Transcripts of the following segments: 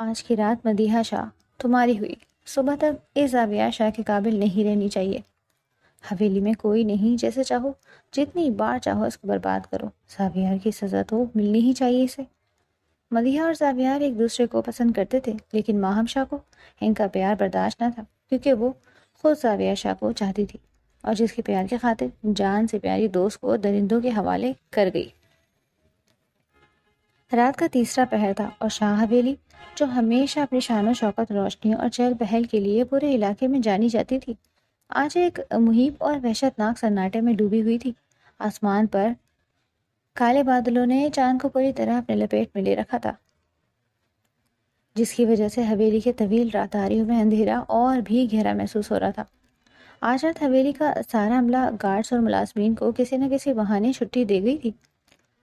آج کی رات مدیحہ شاہ تمہاری ہوئی، صبح تک اس زاویہ شاہ کے قابل نہیں رہنی چاہیے۔ حویلی میں کوئی نہیں، جیسے چاہو جتنی بار چاہو اس کو برباد کرو، زاویار کی سزا تو ملنی ہی چاہیے اسے۔ مدیحہ اور زاویار ایک دوسرے کو پسند کرتے تھے، لیکن ماہم شاہ کو ان کا پیار برداشت نہ تھا، کیونکہ وہ خود زاویہ شاہ کو چاہتی تھی اور جس کے پیار کی خاطر جان سے پیاری دوست کو درندوں کے حوالے کر گئی۔ رات کا تیسرا پہر تھا اور شاہ حویلی، جو ہمیشہ اپنی شان و شوکت، روشنی اور چہل پہل کے لیے پورے علاقے میں جانی جاتی تھی، آج ایک محیب اور وحشتناک سناٹے میں ڈوبی ہوئی تھی۔ آسمان پر کالے بادلوں نے چاند کو پوری طرح اپنے لپیٹ میں لے رکھا تھا، جس کی وجہ سے حویلی کے طویل راتاریوں میں اندھیرا اور بھی گہرا محسوس ہو رہا تھا۔ آج رات حویلی کا سارا عملہ، گارڈز اور ملازمین کو کسی نہ کسی بہانے چھٹی دے گئی تھی۔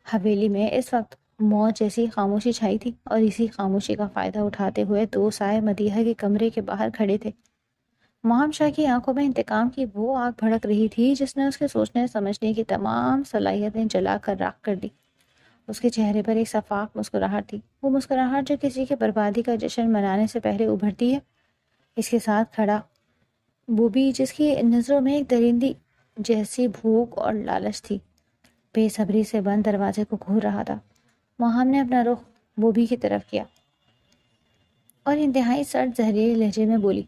حویلی میں اس وقت موت جیسی خاموشی چھائی تھی، اور اسی خاموشی کا فائدہ اٹھاتے ہوئے دو سائے مدیحہ کے کمرے کے باہر کھڑے تھے۔ ماہم شاہ کی آنکھوں میں انتقام کی وہ آگ بھڑک رہی تھی جس نے اس کے سوچنے سمجھنے کی تمام صلاحیتیں جلا کر راکھ کر دی۔ اس کے چہرے پر ایک شفاف مسکراہٹ تھی، وہ مسکراہٹ جو کسی کے بربادی کا جشن منانے سے پہلے ابھرتی ہے۔ اس کے ساتھ کھڑا بوبی، جس کی نظروں میں ایک درندی جیسی بھوک اور لالچ تھی، بے صبری سے بند دروازے کو گھور رہا تھا۔ ماہم نے اپنا رخ بوبی کی طرف کیا اور انتہائی سرد زہریلے لہجے میں بولی،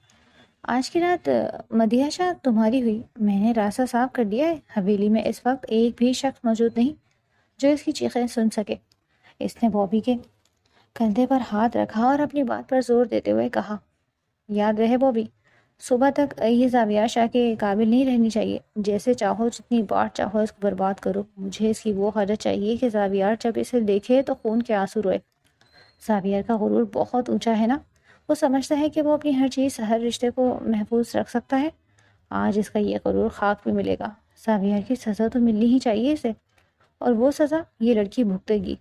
آج کی رات مدیحہ شاہ تمہاری ہوئی۔ میں نے راستہ صاف کر دیا ہے، حویلی میں اس وقت ایک بھی شخص موجود نہیں جو اس کی چیخیں سن سکے۔ اس نے بوبی کے کندھے پر ہاتھ رکھا اور اپنی بات پر زور دیتے ہوئے کہا، یاد رہے بوبی، صبح تک یہ زاویہ شاہ کے قابل نہیں رہنی چاہیے۔ جیسے چاہو جتنی بار چاہو اس کو برباد کرو، مجھے اس کی وہ حالت چاہیے کہ زاویار جب اسے دیکھے تو خون کے آنسو روئے۔ زاویار کا غرور بہت اونچا ہے نا، وہ سمجھتا ہے کہ وہ اپنی ہر چیز، ہر رشتے کو محفوظ رکھ سکتا ہے۔ آج اس کا یہ غرور خاک میں ملے گا۔ زاویار کی سزا تو ملنی ہی چاہیے اسے، اور وہ سزا یہ لڑکی بھگتے گی۔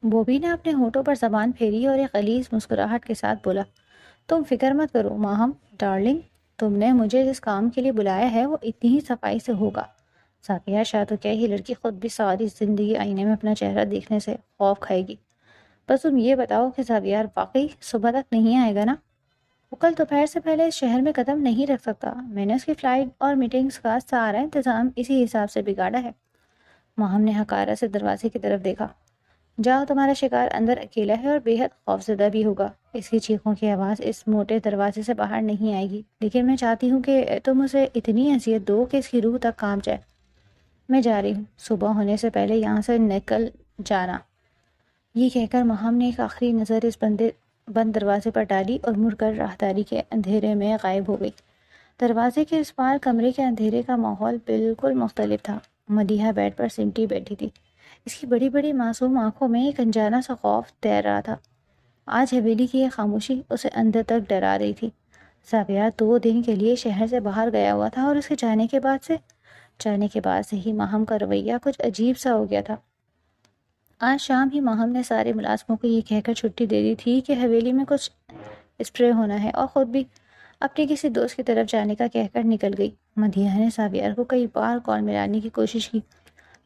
بوبی نے اپنے ہونٹوں پر زبان پھیری اور ایک غلیظ مسکراہٹ کے ساتھ بولا، تم فکر مت کرو ماہم ڈارلنگ، تم نے مجھے جس کام کے لیے بلایا ہے وہ اتنی ہی صفائی سے ہوگا۔ زاویہ شاہ تو کیا، ہی لڑکی خود بھی ساری زندگی آئینے میں اپنا چہرہ دیکھنے سے خوف کھائے گی۔ بس تم یہ بتاؤ کہ زاویار واقعی صبح تک نہیں آئے گا نا؟ وہ کل دوپہر سے پہلے اس شہر میں قدم نہیں رکھ سکتا۔ میں نے اس کی فلائٹ اور میٹنگز کا سارا انتظام اسی حساب سے بگاڑا ہے۔ ماہم نے حقارت سے دروازے کی طرف دیکھا، جاؤ، تمہارا شکار اندر اکیلا ہے اور بے حد خوفزدہ بھی ہوگا۔ اس کی چیخوں کی آواز اس موٹے دروازے سے باہر نہیں آئے گی، لیکن میں چاہتی ہوں کہ تم اسے اتنی اذیت دو کہ اس کی روح تک کانپ جائے۔ میں جا رہی ہوں، صبح ہونے سے پہلے یہاں سے نکل جانا۔ یہ کہہ کر ماہم نے ایک آخری نظر اس بند دروازے پر ڈالی اور مڑ کر راہداری کے اندھیرے میں غائب ہو گئی۔ دروازے کے اس پار کمرے کے اندھیرے کا ماحول بالکل مختلف تھا۔ مدیحہ بیڈ پر سمٹی بیٹھی تھی، اس کی بڑی بڑی معصوم آنکھوں میں ایک انجانا سا خوف تیر رہا تھا۔ آج حویلی کی یہ خاموشی اسے اندر تک ڈرا رہی تھی۔ زاویہ 2 دن کے لیے شہر سے باہر گیا ہوا تھا، اور اس کے جانے کے بعد سے ہی ماہم کا رویہ کچھ عجیب سا ہو گیا تھا۔ آج شام ہی ماہم نے سارے ملازموں کو یہ کہہ کر چھٹی دے دی تھی کہ حویلی میں کچھ اسپرے ہونا ہے، اور خود بھی اپنے کسی دوست کی طرف جانے کا کہہ کر نکل گئی۔ مدیحہ نے زاویار کو کئی بار کال ملانے کی کوشش کی،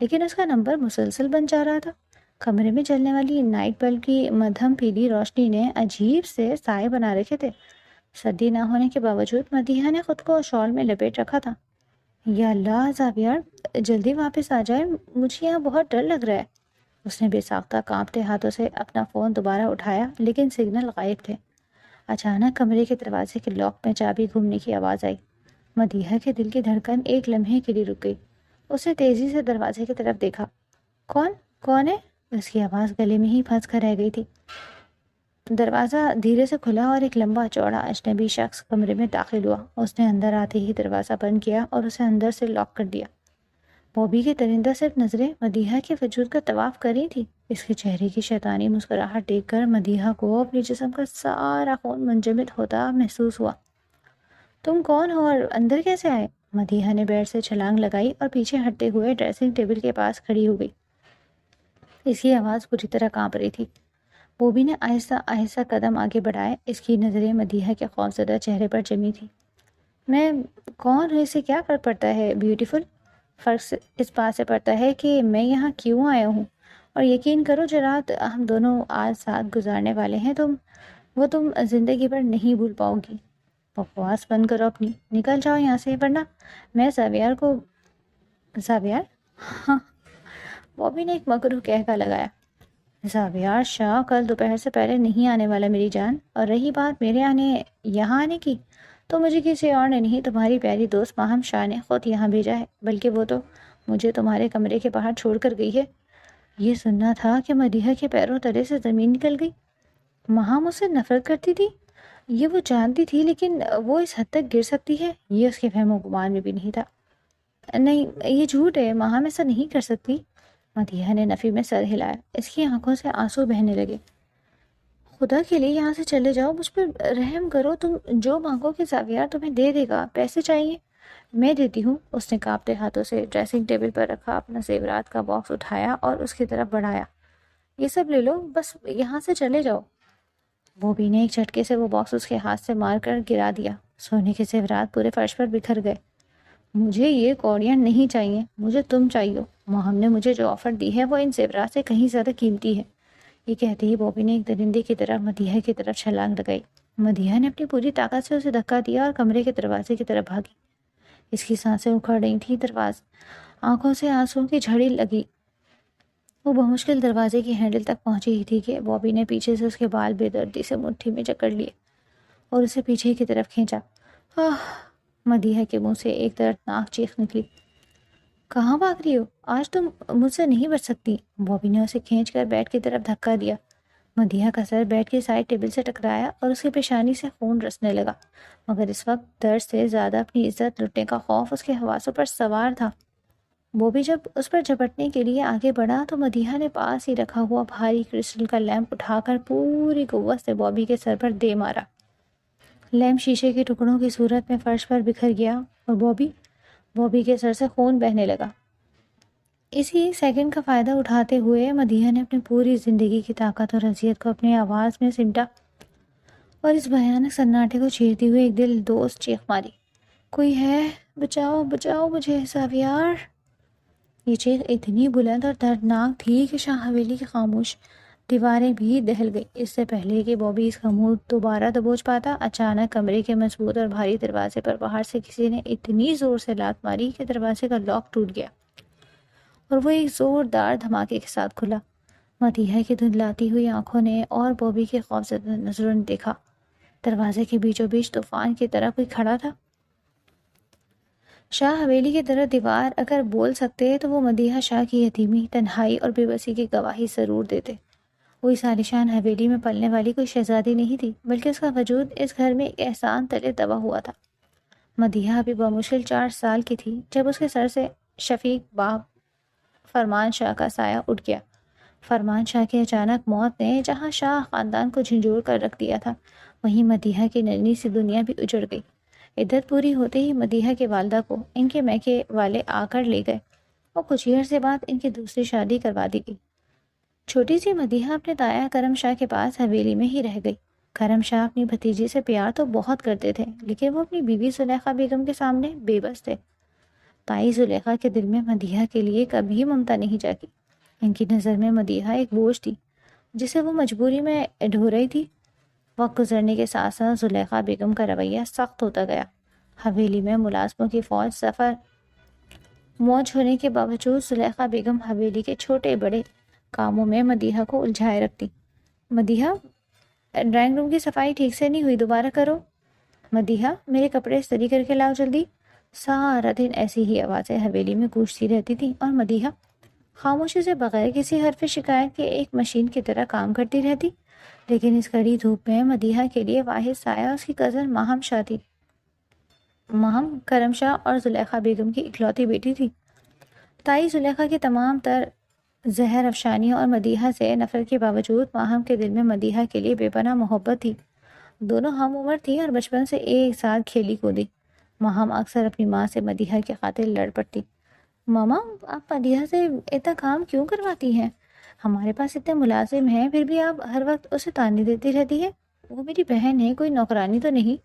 لیکن اس کا نمبر مسلسل بند جا رہا تھا۔ کمرے میں جلنے والی نائٹ بلب کی مدھم پیلی روشنی نے عجیب سے سائے بنا رکھے تھے۔ سردی نہ ہونے کے باوجود مدیحہ نے خود کو شال میں لپیٹ رکھا تھا۔ یا اللہ، زاویار جلدی واپس آ جائے، مجھے یہاں بہت ڈر لگ رہا ہے۔ اس نے بے ساختہ کانپتے ہاتھوں سے اپنا فون دوبارہ اٹھایا، لیکن سگنل غائب تھے۔ اچانک کمرے کے دروازے کے لاک میں چابی گھومنے کی آواز آئی۔ مدیحہ کے دل کی دھڑکن ایک لمحے کے لیے رک گئی۔ اس نے تیزی سے دروازے کی طرف دیکھا۔ کون ہے؟ اس کی آواز گلے میں ہی پھنس کر رہ گئی تھی۔ دروازہ دھیرے سے کھلا اور ایک لمبا چوڑا اجنبی شخص کمرے میں داخل ہوا۔ اس نے اندر آتے ہی دروازہ بند کیا اور اسے اندر سے لاک کر دیا۔ بوبی کی درندہ صرف نظریں مدیحہ کے وجود کا طواف کر رہی تھی۔ اس کے چہرے کی شیطانی مسکراہٹ دیکھ کر مدیحہ کو اپنے جسم کا سارا خون منجمد ہوتا محسوس ہوا۔ تم کون ہو اور اندر کیسے آئے؟ مدیحہ نے بیڈ سے چھلانگ لگائی اور پیچھے ہٹتے ہوئے ڈریسنگ ٹیبل کے پاس کھڑی ہو گئی۔ اس کی آواز پوری طرح کانپ رہی تھی۔ بوبی نے آہستہ آہستہ قدم آگے بڑھائے۔ اس کی نظریں مدیحہ کے خوفزدہ چہرے پر جمی تھی۔ میں کون ہوں، اسے کیا فرق پڑتا ہے بیوٹیفل؟ فرق اس بات سے پڑتا ہے کہ میں یہاں کیوں آیا ہوں، اور یقین کرو جو رات ہم دونوں آج ساتھ گزارنے والے ہیں وہ تم زندگی بھر نہیں بھول پاؤ گی۔ بکواس بند کرو اپنی، نکل جاؤ یہاں سے، ورنہ میں زاویار کو زاویار ہاں، بوبی نے ایک مکروہ کہکا لگایا۔ زاویار شاہ کل دوپہر سے پہلے نہیں آنے والا میری جان، اور رہی بات میرے یہاں آنے کی، تو مجھے کسی اور نے نہیں، تمہاری پیاری دوست ماہم شاہ نے خود یہاں بھیجا ہے، بلکہ وہ تو مجھے تمہارے کمرے کے باہر چھوڑ کر گئی ہے۔ یہ سننا تھا کہ مدیحہ کے پیروں تلے سے زمین نکل گئی۔ ماہم اس سے نفرت کرتی تھی، یہ وہ جانتی تھی، لیکن وہ اس حد تک گر سکتی ہے یہ اس کے فہم و گمان میں بھی نہیں تھا۔ نہیں، یہ جھوٹ ہے، ماہم ایسا نہیں کر سکتی۔ مدیحہ نے نفی میں سر ہلایا، اس کی آنکھوں سے آنسو بہنے لگے۔ خدا کے لیے یہاں سے چلے جاؤ، مجھ پر رحم کرو، تم جو مانگو کہ زاویار تمہیں دے دے گا۔ پیسے چاہیے؟ میں دیتی ہوں۔ اس نے کانپتے ہاتھوں سے ڈریسنگ ٹیبل پر رکھا اپنا زیورات کا باکس اٹھایا اور اس کی طرف بڑھایا۔ یہ سب لے لو، بس یہاں سے چلے جاؤ۔ بوبی نے ایک جھٹکے سے وہ باکس اس کے ہاتھ سے مار کر گرا دیا۔ سونے کے زیورات پورے فرش پر بکھر گئے۔ مجھے یہ کوڑیاں نہیں چاہیے، مجھے تم چاہیے۔ ماہم نے مجھے جو آفر دی ہے وہ ان زیورات سے کہیں زیادہ قیمتی ہے۔ یہ کہتے ہی بوبی نے ایک درندے کی طرح مدیحہ کی طرف چھلانگ لگائی۔ مدیحہ نے اپنی پوری طاقت سے اسے دھکا دیا اور کمرے کے دروازے کی طرف بھاگی۔ اس کی سانسیں اکھڑ رہی تھیں، آنکھوں سے آنسوؤں کی جھڑی لگی۔ وہ بمشکل دروازے کی ہینڈل تک پہنچی ہی تھی کہ بوبی نے پیچھے سے اس کے بال بے دردی سے مٹھی میں جکڑ لیے اور اسے پیچھے کی طرف کھینچا۔ مدیحہ کے منہ سے ایک دردناک چیخ نکلی۔ کہاں بھاگ رہی ہو؟ آج تم مجھ سے نہیں بچ سکتی۔ بوبی نے اسے کھینچ کر بیڈ کی طرف دھکا دیا۔ مدیحہ کا سر بیڈ کے سائڈ ٹیبل سے ٹکرایا اور اس کی پیشانی سے خون رسنے لگا، مگر اس وقت درد سے زیادہ اپنی عزت لٹنے کا خوف اس کے حواسوں پر سوار تھا۔ بوبی جب اس پر جھپٹنے کے لیے آگے بڑھا تو مدیحہ نے پاس ہی رکھا ہوا بھاری کرسٹل کا لیمپ اٹھا کر پوری قوت سے بوبی کے سر پر دے مارا۔ لیمپ شیشے کے ٹکڑوں کی صورت میں فرش پر بکھر گیا اور بوبی کے سر سے خون بہنے لگا۔ اسی سیکنڈ کا فائدہ اٹھاتے ہوئے مدیحہ نے اپنی پوری زندگی کی طاقت اور اذیت کو اپنی آواز میں سمٹا اور اس بھیانک سناٹے کو چیرتی ہوئے ایک دل دوست چیخ ماری۔ کوئی ہے؟ بچاؤ بچاؤ مجھے، زاویار! یہ چیخ اتنی بلند اور دردناک تھی کہ شاہ حویلی کی خاموش دیواریں بھی دہل گئی۔ اس سے پہلے کہ بوبی اس کا منہ دوبارہ دبوچ پاتا، اچانک کمرے کے مضبوط اور بھاری دروازے پر باہر سے کسی نے اتنی زور سے لات ماری کہ دروازے کا لاک ٹوٹ گیا اور وہ ایک زوردار دھماکے کے ساتھ کھلا۔ مدیحہ کی دھندلاتی ہوئی آنکھوں نے اور بوبی کے خوفزدہ نظروں نے دیکھا، دروازے کے بیچوں بیچ طوفان کی طرح کوئی کھڑا تھا۔ شاہ حویلی کی طرح دیوار اگر بول سکتے تو وہ مدیحہ شاہ کی یتیمی، تنہائی اور بے بسی کی گواہی ضرور دیتے۔ وہ اس عالیشان حویلی میں پلنے والی کوئی شہزادی نہیں تھی، بلکہ اس کا وجود اس گھر میں ایک احسان تلے دبا ہوا تھا۔ مدیحہ ابھی بمشکل 4 سال کی تھی جب اس کے سر سے شفیق باپ فرمان شاہ کا سایہ اٹھ گیا۔ فرمان شاہ کی اچانک موت نے جہاں شاہ خاندان کو جھنجھوڑ کر رکھ دیا تھا، وہیں مدیحہ کی ننھی سی دنیا بھی اجڑ گئی۔ عدت پوری ہوتے ہی مدیحہ کے والدہ کو ان کے میکے والے آ کر لے گئے اور کچھ عرصے سے بعد ان کی دوسری شادی کروا دی گئی۔ چھوٹی سی مدیحہ اپنے تایا کرم شاہ کے پاس حویلی میں ہی رہ گئی۔ کرم شاہ اپنی بھتیجی سے پیار تو بہت کرتے تھے، لیکن وہ اپنی بیوی زلیخا بیگم کے سامنے بے بس تھے۔ تائی زلیخا کے دل میں مدیحہ کے لیے کبھی ممتا نہیں جاگی۔ ان کی نظر میں مدیحہ ایک بوجھ تھی جسے وہ مجبوری میں ڈھو رہی تھی۔ وقت گزرنے کے ساتھ ساتھ زلیخا بیگم کا رویہ سخت ہوتا گیا۔ حویلی میں ملازموں کی فوج سفر موج ہونے کے باوجود زلیخا بیگم حویلی کے چھوٹے بڑے کاموں میں مدیحہ کو الجھائے رکھتی۔ مدیحہ، ڈرائنگ روم کی صفائی ٹھیک سے نہیں ہوئی، دوبارہ کرو۔ مدیحہ، میرے کپڑے استری کر کے لاؤ جلدی۔ سارا دن ایسی ہی آوازیں حویلی میں گونجتی رہتی تھیں اور مدیحہ خاموشی سے بغیر کسی حرف شکایت کے ایک مشین کی طرح کام کرتی رہتی۔ لیکن اس کڑی دھوپ میں مدیحہ کے لیے واحد سایہ اس کی کزن ماہم شاہ تھی۔ ماہم کرم شاہ اور زلیخا بیگم کی اکلوتی بیٹی تھی۔ تائی زلیخا کی تمام تر زہر افشانیوں اور مدیحہ سے نفرت کے باوجود ماہم کے دل میں مدیحہ کے لیے بے پناہ محبت تھی۔ دونوں ہم عمر تھیں اور بچپن سے ایک ساتھ کھیلی کودی۔ ماہم اکثر اپنی ماں سے مدیحہ کی خاطر لڑ پڑتی۔ ماما، آپ مدیحہ سے اتنا کام کیوں کرواتی ہیں؟ ہمارے پاس اتنے ملازم ہیں، پھر بھی آپ ہر وقت اسے تانے دیتی رہتی ہے۔ وہ میری بہن ہے، کوئی نوکرانی تو نہیں۔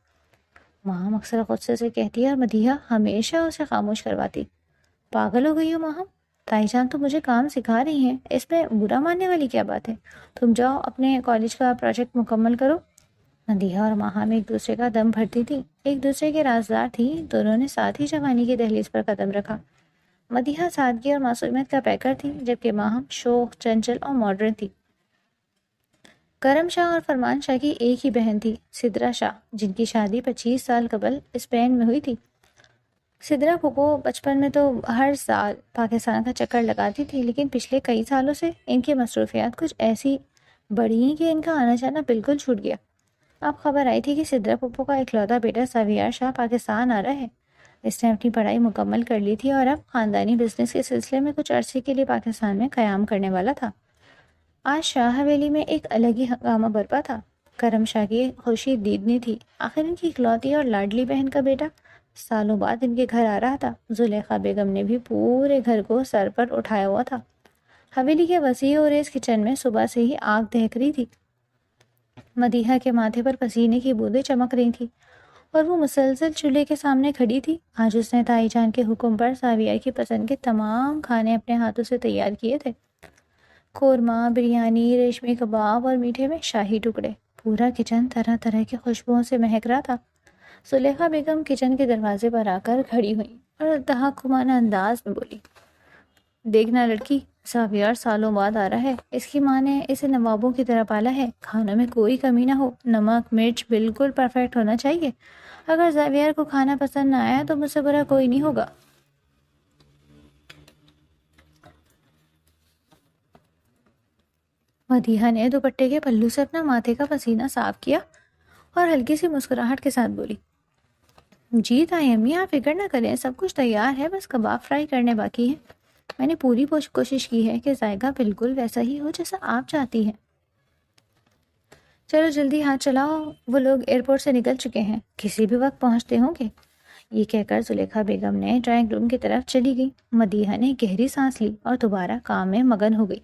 ماہم اکثر غصے سے کہتی ہے اور مدیحہ ہمیشہ اسے خاموش کرواتی۔ پاگل ہو گئی ہو ماہم؟ تائی جان تو مجھے کام سکھا رہی ہیں، اس میں برا ماننے والی کیا بات ہے؟ تم جاؤ اپنے کالج کا پروجیکٹ مکمل کرو۔ مدیحہ اور ماہام ایک دوسرے کا دم بھرتی تھی، ایک دوسرے کے رازدار تھی، دونوں نے ساتھ ہی جوانی کی دہلیز پر قدم رکھا۔ مدیحہ سادگی اور معصومیت کا پیکر تھی، جبکہ ماہم شوخ، چنچل اور ماڈرن تھی۔ کرم شاہ اور فرمان شاہ کی ایک ہی بہن تھی، سدرا شاہ، جن کی شادی 25 سال قبل اسپین میں ہوئی تھی۔ سدرا پھوپھو بچپن میں تو ہر سال پاکستان کا چکر لگاتی تھی، لیکن پچھلے کئی سالوں سے ان کی مصروفیات کچھ ایسی بڑھی ہیں کہ ان کا آنا جانا بالکل چھوٹ گیا۔ اب خبر آئی تھی کہ سدرا پھوپھو کا اکلوتا بیٹا زاویار شاہ پاکستان آ رہا ہے۔ اس نے اپنی پڑھائی مکمل کر لی تھی اور اب خاندانی بزنس کے سلسلے میں کچھ عرصے کے لیے پاکستان میں قیام کرنے والا تھا۔ آج شاہ حویلی میں ایک الگ ہی ہنگامہ برپا تھا۔ کرم شاہ کی خوشی دیدنی تھی، آخر ان کی اکلوتی اور لاڈلی بہن کا بیٹا سالوں بعد ان کے گھر آ رہا تھا۔ زلیخا بیگم نے بھی پورے گھر کو سر پر اٹھایا ہوا تھا۔ حویلی کے وسیع اور اس کچن میں صبح سے ہی آگ دہک رہی تھی۔ مدیحہ کے ماتھے پر پسینے کی بوندیں چمک رہی تھیں اور وہ مسلسل چولہے کے سامنے کھڑی تھی۔ آج اس نے تائی جان کے حکم پر زاویار کی پسند کے تمام کھانے اپنے ہاتھوں سے تیار کیے تھے۔ قورمہ، بریانی، ریشمی کباب اور میٹھے میں شاہی ٹکڑے۔ پورا کچن طرح طرح کی خوشبوؤں سے مہک رہا تھا۔ زلیخا بیگم کچن کے دروازے پر آ کر کھڑی ہوئی اور تحکمانہ انداز میں بولی، دیکھنا لڑکی، زاویار سالوں بعد آ رہا ہے۔ اس کی ماں نے اسے نوابوں کی طرح پالا ہے، کھانوں میں کوئی کمی نہ ہو، نمک مرچ بالکل پرفیکٹ ہونا چاہیے۔ اگر زاویار کو کھانا پسند نہ آیا تو مجھ سے برا کوئی نہیں ہوگا۔ مدیحہ نے دوپٹے کے پلو سے اپنا ماتھے کا پسینہ صاف کیا اور ہلکی سی مسکراہٹ کے ساتھ بولی، جی تائی امی، آپ فکر نہ کریں، سب کچھ تیار ہے، بس کباب فرائی کرنے باقی ہے۔ میں نے پوری کوشش کی ہے کہ ذائقہ بالکل ویسا ہی ہو جیسا آپ چاہتی ہیں۔ چلو جلدی ہاتھ چلاؤ، وہ لوگ ایئرپورٹ سے نکل چکے ہیں، کسی بھی وقت پہنچتے ہوں گے۔ یہ کہہ کر زلیخا بیگم نے ڈرائنگ روم کی طرف چلی گئی۔ مدیحہ نے گہری سانس لی اور دوبارہ کام میں مگن ہو گئی۔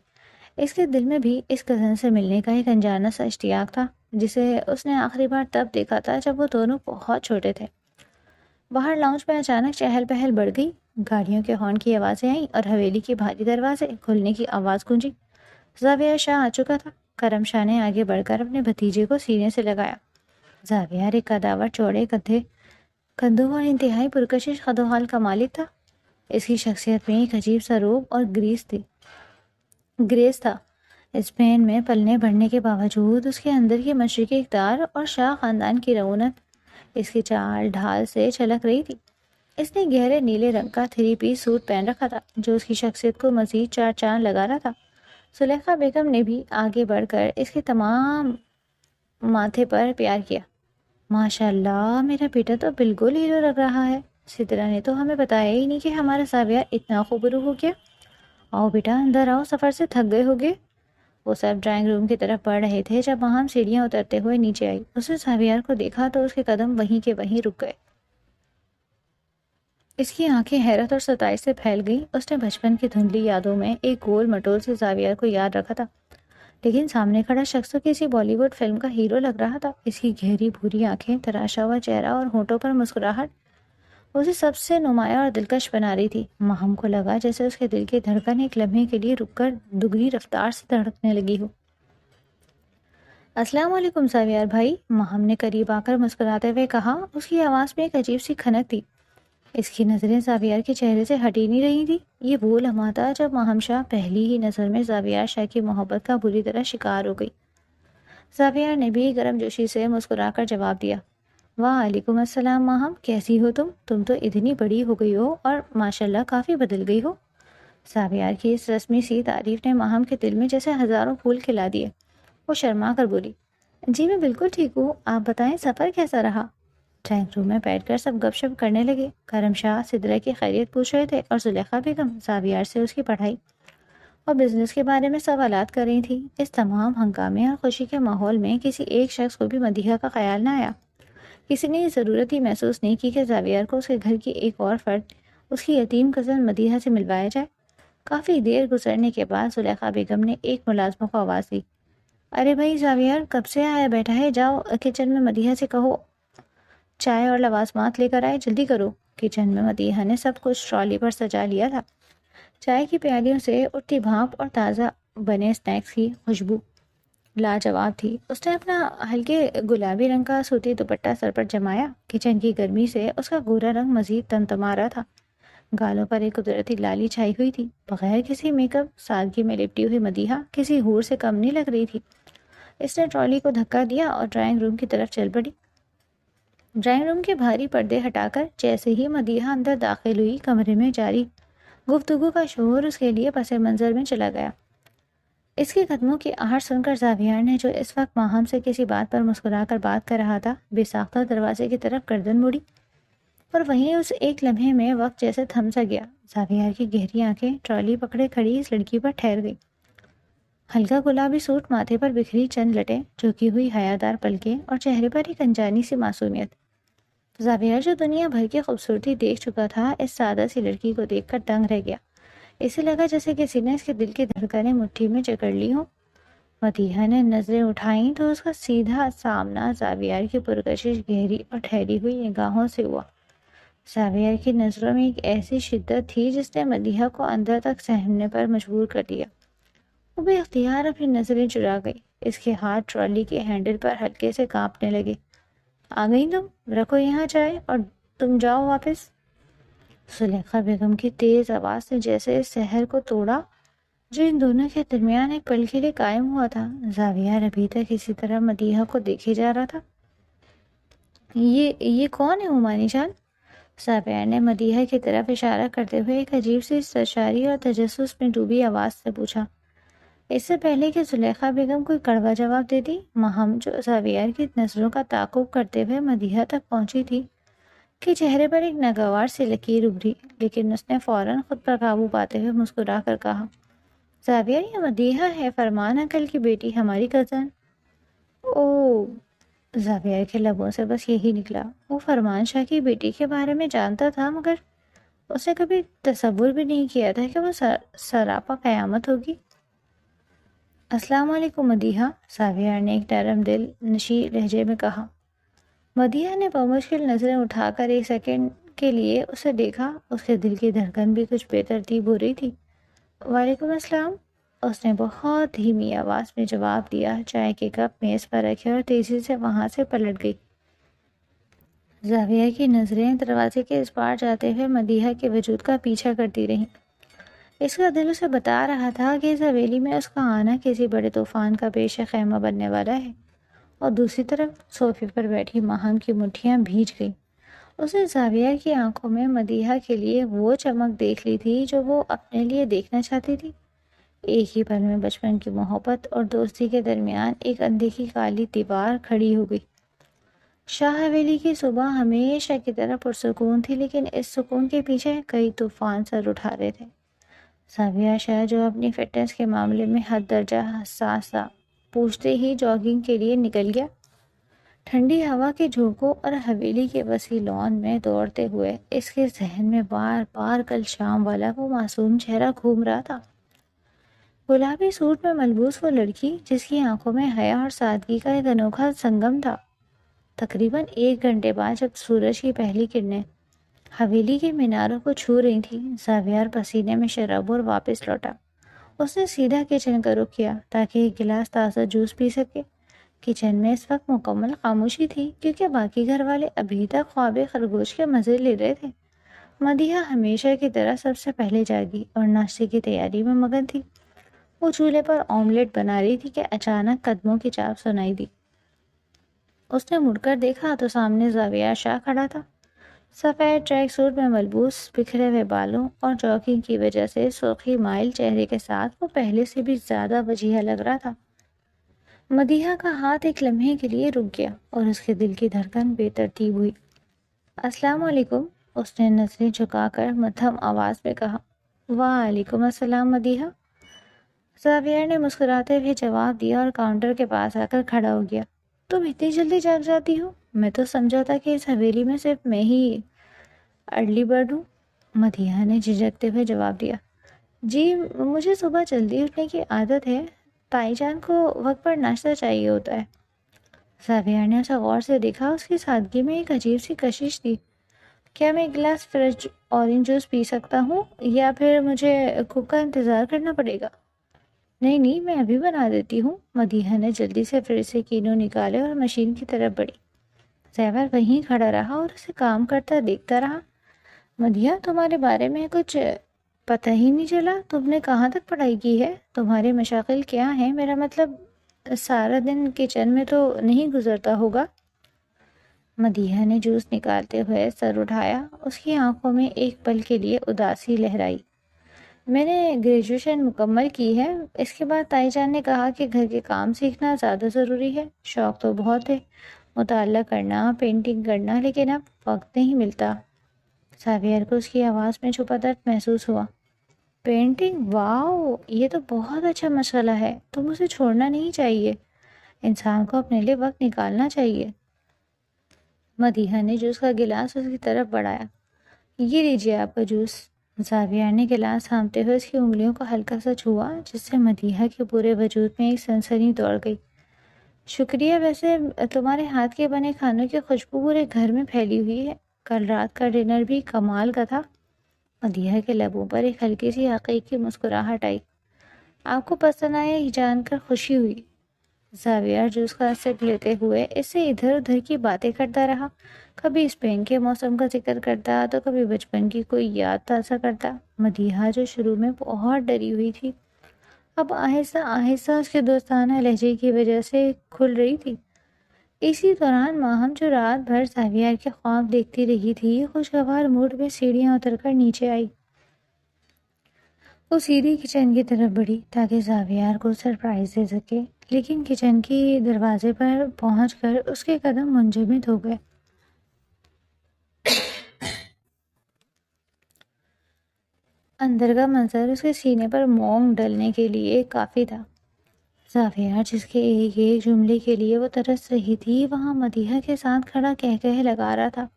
اس کے دل میں بھی اس کزن سے ملنے کا ایک انجانا سا اشتیاق تھا، جسے اس نے آخری بار تب دیکھا تھا جب وہ دونوں بہت چھوٹے تھے۔ باہر لاؤنج میں اچانک چہل پہل بڑھ گئی، گاڑیوں کے ہارن کی آوازیں آئیں اور حویلی کے بھاری دروازے کھلنے کی آواز گونجی۔ زاویار شاہ آ چکا تھا۔ کرم شاہ نے آگے بڑھ کر اپنے بھتیجے کو سینے سے لگایا۔ زاویار ایک قداور چوڑے کندھوں اور انتہائی پرکشش خدوحال کا مالک تھا۔ اس کی شخصیت میں ایک عجیب سا روب اور گریس تھا۔ اسپین میں پلنے بڑھنے کے باوجود اس کے اندر کی مشرقی اقدار اور شاہ خاندان کی رعونت اس کی چال ڈھال سے چھلک رہی تھی۔ اس نے گہرے نیلے رنگ کا 3 پیس سوٹ پہن رکھا تھا، جو اس کی شخصیت کو مزید 4 چاند لگا رہا تھا۔ زلیخا بیگم نے بھی آگے بڑھ کر اس کے تمام ماتھے پر پیار کیا۔ ماشاء اللہ، میرا بیٹا تو بالکل ہیرو لگ رہا ہے۔ سدرا نے تو ہمیں بتایا ہی نہیں کہ ہمارا زاویار اتنا خوبرو ہو گیا۔ آؤ بیٹا اندر آؤ، سفر سے تھک گئے ہوگے۔ وہ سب ڈرائنگ روم کی طرف بڑھ رہے تھے جب وہاں سیڑھیاں اترتے ہوئے نیچے آئی۔ اس نے زاویار کو دیکھا تو اس کے قدم وہیں کے وہیں رک گئے۔ اس کی آنکھیں حیرت اور ستائش سے پھیل گئی۔ اس نے بچپن کی دھندلی یادوں میں ایک گول مٹول سے زاویار کو یاد رکھا تھا، لیکن سامنے کھڑا شخص تو کسی بالی ووڈ فلم کا ہیرو لگ رہا تھا۔ اس کی گہری بھوری آنکھیں، تراشا ہوا چہرہ اور ہونٹوں پر مسکراہٹ اسے سب سے نمایاں اور دلکش بنا رہی تھی۔ ماہم کو لگا جیسے اس کے دل کی دھڑکن ایک لمحے کے لیے رک کر دگنی رفتار سے دھڑکنے لگی ہو۔ السلام علیکم زاویار بھائی، ماہم نے قریب آ کر مسکراتے ہوئے کہا۔ اس کی آواز میں ایک عجیب سی کھنک تھی۔ اس کی نظریں زاویار کے چہرے سے ہٹی نہیں رہی تھی۔ یہ وہ لمحہ تھا جب ماہم شاہ پہلی ہی نظر میں زاویار شاہ کی محبت کا بری طرح شکار ہو گئی۔ زاویار نے بھی گرم جوشی سے مسکرا کر جواب دیا، وعلیکم السلام ماہم، کیسی ہو تم تو اتنی بڑی ہو گئی ہو اور ماشاءاللہ کافی بدل گئی ہو۔ زاویار کی اس رسمی سی تعریف نے ماہم کے دل میں جیسے ہزاروں پھول کھلا دیے۔ وہ شرما کر بولی، جی میں بالکل ٹھیک ہوں، آپ بتائیں سفر کیسا رہا؟ ڈرائنگ روم میں بیٹھ کر سب گپ شپ کرنے لگے۔ کرم شاہ سدرا کی خیریت پوچھ رہے تھے اور زلیخا بیگم زاویار سے اس کی پڑھائی اور بزنس کے بارے میں سوالات کر رہی تھی۔ اس تمام ہنگامے اور خوشی کے ماحول میں کسی ایک شخص کو بھی مدیحہ کا خیال نہ آیا۔ کسی نے یہ ضرورت ہی محسوس نہیں کی کہ زاویار کو اس کے گھر کی ایک اور فرد، اس کی یتیم کزن مدیحہ سے ملوایا جائے۔ کافی دیر گزرنے کے بعد زلیخا بیگم نے ایک ملازمہ کو آواز دی، ارے بھائی زاویار کب سے آیا بیٹھا ہے، جاؤ کچن میں مدیحہ سے کہو چائے اور لوازمات لے کر آئے، جلدی کرو۔ کچن میں مدیحہ نے سب کچھ ٹرالی پر سجا لیا تھا۔ چائے کی پیالیوں سے اٹھتی بھاپ اور تازہ بنے اسنیکس کی خوشبو لاجواب تھی۔ اس نے اپنا ہلکے گلابی رنگ کا سوتی دوپٹہ سر پر جمایا۔ کچن کی گرمی سے اس کا گورا رنگ مزید تمتما رہا تھا۔ گالوں پر ایک قدرتی لالی چھائی ہوئی تھی۔ بغیر کسی میک اپ سادگی میں لپٹی ہوئی مدیحہ کسی حور سے کم نہیں لگ رہی تھی۔ اس نے ٹرالی کو دھکا دیا اور ڈرائنگ روم کی طرف چل پڑی۔ ڈرائنگ روم کے بھاری پردے ہٹا کر جیسے ہی مدیحہ اندر داخل ہوئی، کمرے میں جاری گفتگو کا شور اس کے لیے پس منظر میں چلا گیا۔ اس کے قدموں کی آہٹ سن کر زاویار نے، جو اس وقت ماہم سے کسی بات پر مسکرا کر بات کر رہا تھا، بے ساختہ دروازے کی طرف گردن موڑی، اور وہیں اس ایک لمحے میں وقت جیسے تھم سا گیا۔ زاویار کی گہری آنکھیں ٹرالی پکڑے کھڑی اس لڑکی پر ٹھہر گئی۔ ہلکا گلابی سوٹ، ماتھے پر بکھری چند لٹیں، جھکی ہوئی حیادار پلکیں، اور چہرے پر ایک انجانی سی معصومیت۔ زاویار، جو دنیا بھر کی خوبصورتی دیکھ چکا تھا، اس سادہ سی لڑکی کو دیکھ کر دنگ رہ گیا۔ اسے لگا جیسے کسی نے اس کے دل کی دھڑکنیں مٹھی میں جکڑ لی ہوں۔ مدیحہ نے نظریں اٹھائیں تو اس کا سیدھا سامنا زاویار کی پرکشش گہری اور ٹھہری ہوئی نگاہوں سے ہوا۔ زاویار کی نظروں میں ایک ایسی شدت تھی جس نے مدیحہ کو اندر تک سہمنے پر مجبور کر دیا۔ وہ بے اختیار اپنی نظریں چرا گئی۔ اس کے ہاتھ ٹرالی کے ہینڈل پر ہلکے سے کانپنے لگے۔ آ گئی تم؟ رکھو یہاں چائے اور تم جاؤ واپس۔ زلیخا بیگم کی تیز آواز نے جیسے اس سحر کو توڑا جو ان دونوں کے درمیان ایک پل کے لیے قائم ہوا تھا۔ زاویار ابھی تک اسی طرح مدیحہ کو دیکھے جا رہا تھا۔ یہ کون ہے عمانی جان؟ زاویار نے مدیحہ کی طرف اشارہ کرتے ہوئے ایک عجیب سی سرشاری اور تجسس میں ڈوبی آواز سے پوچھا۔ اس سے پہلے کہ زلیخا بیگم کوئی کڑوا جواب دیتی، ماہم، جو زاویار کی نظروں کا تعاقب کرتے ہوئے مدیحہ تک پہنچی تھی، کہ چہرے پر ایک ناگوار سی لکیر ابھری، لیکن اس نے فوراً خود پر قابو پاتے ہوئے مسکرا کر کہا، زاویار، یہ مدیحہ ہے، فرمان انکل کی بیٹی، ہماری کزن۔ او! زاویار کے لبوں سے بس یہی نکلا۔ وہ فرمان شاہ کی بیٹی کے بارے میں جانتا تھا، مگر اس نے کبھی تصور بھی نہیں کیا تھا کہ وہ سراپا قیامت ہوگی۔ السلام علیکم مدیحہ، زاویار نے ایک نرم دل نشی لہجے میں کہا۔ مدیحہ نے بمشکل نظریں اٹھا کر ایک سیکنڈ کے لیے اسے دیکھا۔ اس کے دل کی دھڑکن بھی کچھ بے ترتیب ہو رہی تھی۔ وعلیکم السلام، اس نے بہت دھیمی آواز میں جواب دیا، چائے کے کپ میز پر رکھے اور تیزی سے وہاں سے پلٹ گئی۔ زاویار کی نظریں دروازے کے اس پار جاتے ہوئے مدیحہ کے وجود کا پیچھا کرتی رہیں۔ اس کا دل اسے بتا رہا تھا کہ اس حویلی میں اس کا آنا کسی بڑے طوفان کا پیش خیمہ بننے والا ہے، اور دوسری طرف صوفے پر بیٹھی ماہم کی مٹھیاں بھیج گئی۔ اس نے زاویار کی آنکھوں میں مدیحہ کے لیے وہ چمک دیکھ لی تھی جو وہ اپنے لیے دیکھنا چاہتی تھی۔ ایک ہی پل میں بچپن کی محبت اور دوستی کے درمیان ایک اندیکھی کالی دیوار کھڑی ہو گئی۔ شاہ حویلی کی صبح ہمیشہ کی طرح پرسکون تھی، لیکن اس سکون کے پیچھے کئی طوفان سر اٹھا رہے تھے۔ زاویار شاہ، جو اپنی فٹنس کے معاملے میں حد درجہ حساس تھا، پوچھتے ہی جاگنگ کے لیے نکل گیا۔ ٹھنڈی ہوا کے جھونکوں اور حویلی کے وسیع لان میں دوڑتے ہوئے اس کے ذہن میں بار بار کل شام والا وہ معصوم چہرہ گھوم رہا تھا۔ گلابی سوٹ میں ملبوس وہ لڑکی جس کی آنکھوں میں حیا اور سادگی کا ایک انوکھا سنگم تھا۔ تقریباً 1 گھنٹے بعد جب سورج کی پہلی کرنیں حویلی کے میناروں کو چھو رہی تھیں، زاویار پسینے میں شرابور واپس لوٹا۔ اس نے سیدھا کچن کا رخ کیا تاکہ ایک گلاس تازہ جوس پی سکے۔ کچن میں اس وقت مکمل خاموشی تھی، کیونکہ باقی گھر والے ابھی تک خواب خرگوش کے مزے لے رہے تھے۔ مدیحہ ہمیشہ کی طرح سب سے پہلے جاگی اور ناشتے کی تیاری میں مگن تھی۔ وہ چولہے پر آملیٹ بنا رہی تھی کہ اچانک قدموں کی چاپ سنائی دی۔ اس نے مڑ کر دیکھا تو سامنے زاویار شاہ کھڑا تھا۔ سفید ٹریک سوٹ میں ملبوس، بکھرے ہوئے بالوں اور جاگنگ کی وجہ سے سرخی مائل چہرے کے ساتھ وہ پہلے سے بھی زیادہ وجیح لگ رہا تھا۔ مدیحہ کا ہاتھ ایک لمحے کے لیے رک گیا اور اس کے دل کی دھڑکن بے ترتیب ہوئی۔ السلام علیکم، اس نے نظریں جھکا کر مدھم آواز میں کہا۔ وعلیکم السلام مدیحہ، زاویار نے مسکراتے ہوئے جواب دیا اور کاؤنٹر کے پاس آ کر کھڑا ہو گیا۔ تم اتنی جلدی جاگ جاتی ہو؟ میں تو سمجھا تھا کہ اس حویلی میں صرف میں ہی ارلی برڈ ہوں۔ مدیحہ نے جھجکتے ہوئے جواب دیا۔ جی، مجھے صبح جلدی اٹھنے کی عادت ہے، تائی جان کو وقت پر ناشتہ چاہیے ہوتا ہے۔ زاویار نے اسے غور سے دیکھا۔ اس کی سادگی میں ایک عجیب سی کشش تھی۔ کیا میں ایک گلاس فریش اورنج جوس پی سکتا ہوں یا پھر مجھے کوک کا انتظار کرنا پڑے گا؟ نہیں نہیں، میں ابھی بنا دیتی ہوں۔ مدیحہ نے جلدی سے فریج سے کینو نکالے اور مشین کی طرف بڑھی۔ زیور وہیں کھڑا رہا اور اسے کام کرتا دیکھتا رہا۔ مدیحہ، تمہارے بارے میں کچھ پتہ ہی نہیں چلا، تم نے کہاں تک پڑھائی کی ہے؟ تمہارے مشاغل کیا ہیں؟ میرا مطلب سارا دن کچن میں تو نہیں گزرتا ہوگا؟ مدیحہ نے جوس نکالتے ہوئے سر اٹھایا۔ اس کی آنکھوں میں ایک پل کے لیے اداسی لہرائی۔ میں نے گریجویشن مکمل کی ہے۔ اس کے بعد تائی جان نے کہا کہ گھر کے کام سیکھنا زیادہ ضروری ہے۔ شوق تو بہت ہے، مطالعہ کرنا، پینٹنگ کرنا، لیکن اب وقت نہیں ملتا۔ زاویہ کو اس کی آواز میں چھپا درد محسوس ہوا۔ پینٹنگ، واؤ، یہ تو بہت اچھا مشغلہ ہے، تم اسے چھوڑنا نہیں چاہیے۔ انسان کو اپنے لیے وقت نکالنا چاہیے۔ مدیحہ نے جوس کا گلاس اس کی طرف بڑھایا۔ یہ لیجیے آپ کا جوس۔ زاویہ نے گلاس تھامتے ہوئے اس کی انگلیوں کو ہلکا سا چھوا، جس سے مدیحہ کے پورے وجود میں ایک سنسنی دوڑ گئی۔ شکریہ، ویسے تمہارے ہاتھ کے بنے کھانوں کی خوشبو پورے گھر میں پھیلی ہوئی ہے۔ کل رات کا ڈنر بھی کمال کا تھا۔ مدیحہ کے لبوں پر ایک ہلکی سی حقیقی مسکراہٹ آئی۔ آپ کو پسند آیا یہ جان کر خوشی ہوئی۔ زاویہ جوس کا سپ لیتے ہوئے اس سے ادھر ادھر کی باتیں کرتا رہا۔ کبھی اسپین کے موسم کا ذکر کرتا تو کبھی بچپن کی کوئی یاد تازہ کرتا۔ مدیحہ، جو شروع میں بہت ڈری ہوئی تھی، اب آہستہ آہستہ اس کے دوستانہ لہجے کی وجہ سے کھل رہی تھی۔ اسی دوران ماہم، جو رات بھر زاویہ کے خواب دیکھتی رہی تھی، خوشگوار موڈ میں سیڑھیاں اتر کر نیچے آئی۔ وہ سیدھی کچن کی طرف بڑھی تاکہ زاویہ کو سرپرائز دے سکے، لیکن کچن کی دروازے پر پہنچ کر اس کے قدم منجمد ہو گئے۔ اندر کا منظر اس کے سینے پر مونگ ڈلنے کے لیے کافی تھا۔ زاویہ، جس کے ایک ایک جملے کے لیے وہ ترس رہی تھی، وہاں مدیحہ کے ساتھ کھڑا کہہ لگا رہا تھا۔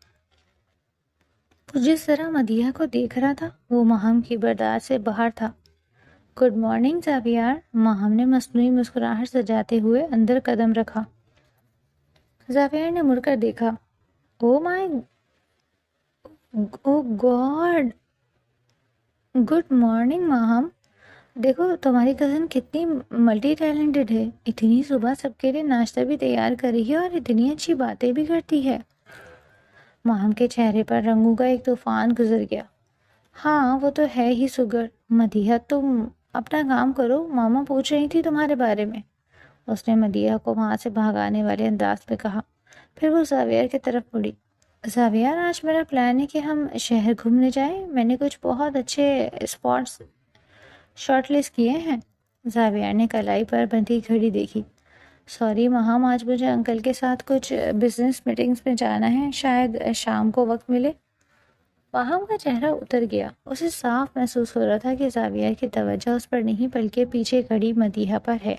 وہ جس طرح مدیحہ کو دیکھ رہا تھا وہ ماہم کی برداشت سے باہر تھا۔ گڈ مارننگ زاویہ، ماہم نے مصنوعی مسکراہٹ سجاتے ہوئے اندر قدم رکھا۔ زاویہ نے مڑ کر دیکھا۔ او گاڈ، گڈ مارننگ ماہم، دیکھو تمہاری کزن کتنی ملٹی ٹیلنٹڈ ہے، اتنی صبح سب کے لیے ناشتہ بھی تیار کر رہی ہے اور اتنی اچھی باتیں بھی کرتی ہے۔ ماہم کے چہرے پر رنگوں کا ایک طوفان گزر گیا۔ ہاں وہ تو ہے ہی سگر۔ مدیحہ، تم اپنا کام کرو، ماما پوچھ رہی تھی تمہارے بارے میں، اس نے مدیحہ کو وہاں سے بھگانے والے انداز میں کہا۔ پھر وہ زاویہ کی طرف مڑی۔ زاویہ، آج میرا پلان ہے کہ ہم شہر گھومنے جائیں، میں نے کچھ بہت اچھے اسپاٹس شارٹ لسٹ کیے ہیں۔ زاویہ نے کلائی پر بندھی گھڑی دیکھی۔ سوری ماہم، آج مجھے انکل کے ساتھ کچھ بزنس میٹنگز میں جانا ہے، شاید شام کو وقت ملے۔ ماہم کا چہرہ اتر گیا۔ اسے صاف محسوس ہو رہا تھا کہ زاویہ کی توجہ اس پر نہیں بلکہ پیچھے کھڑی مدیحہ پر ہے۔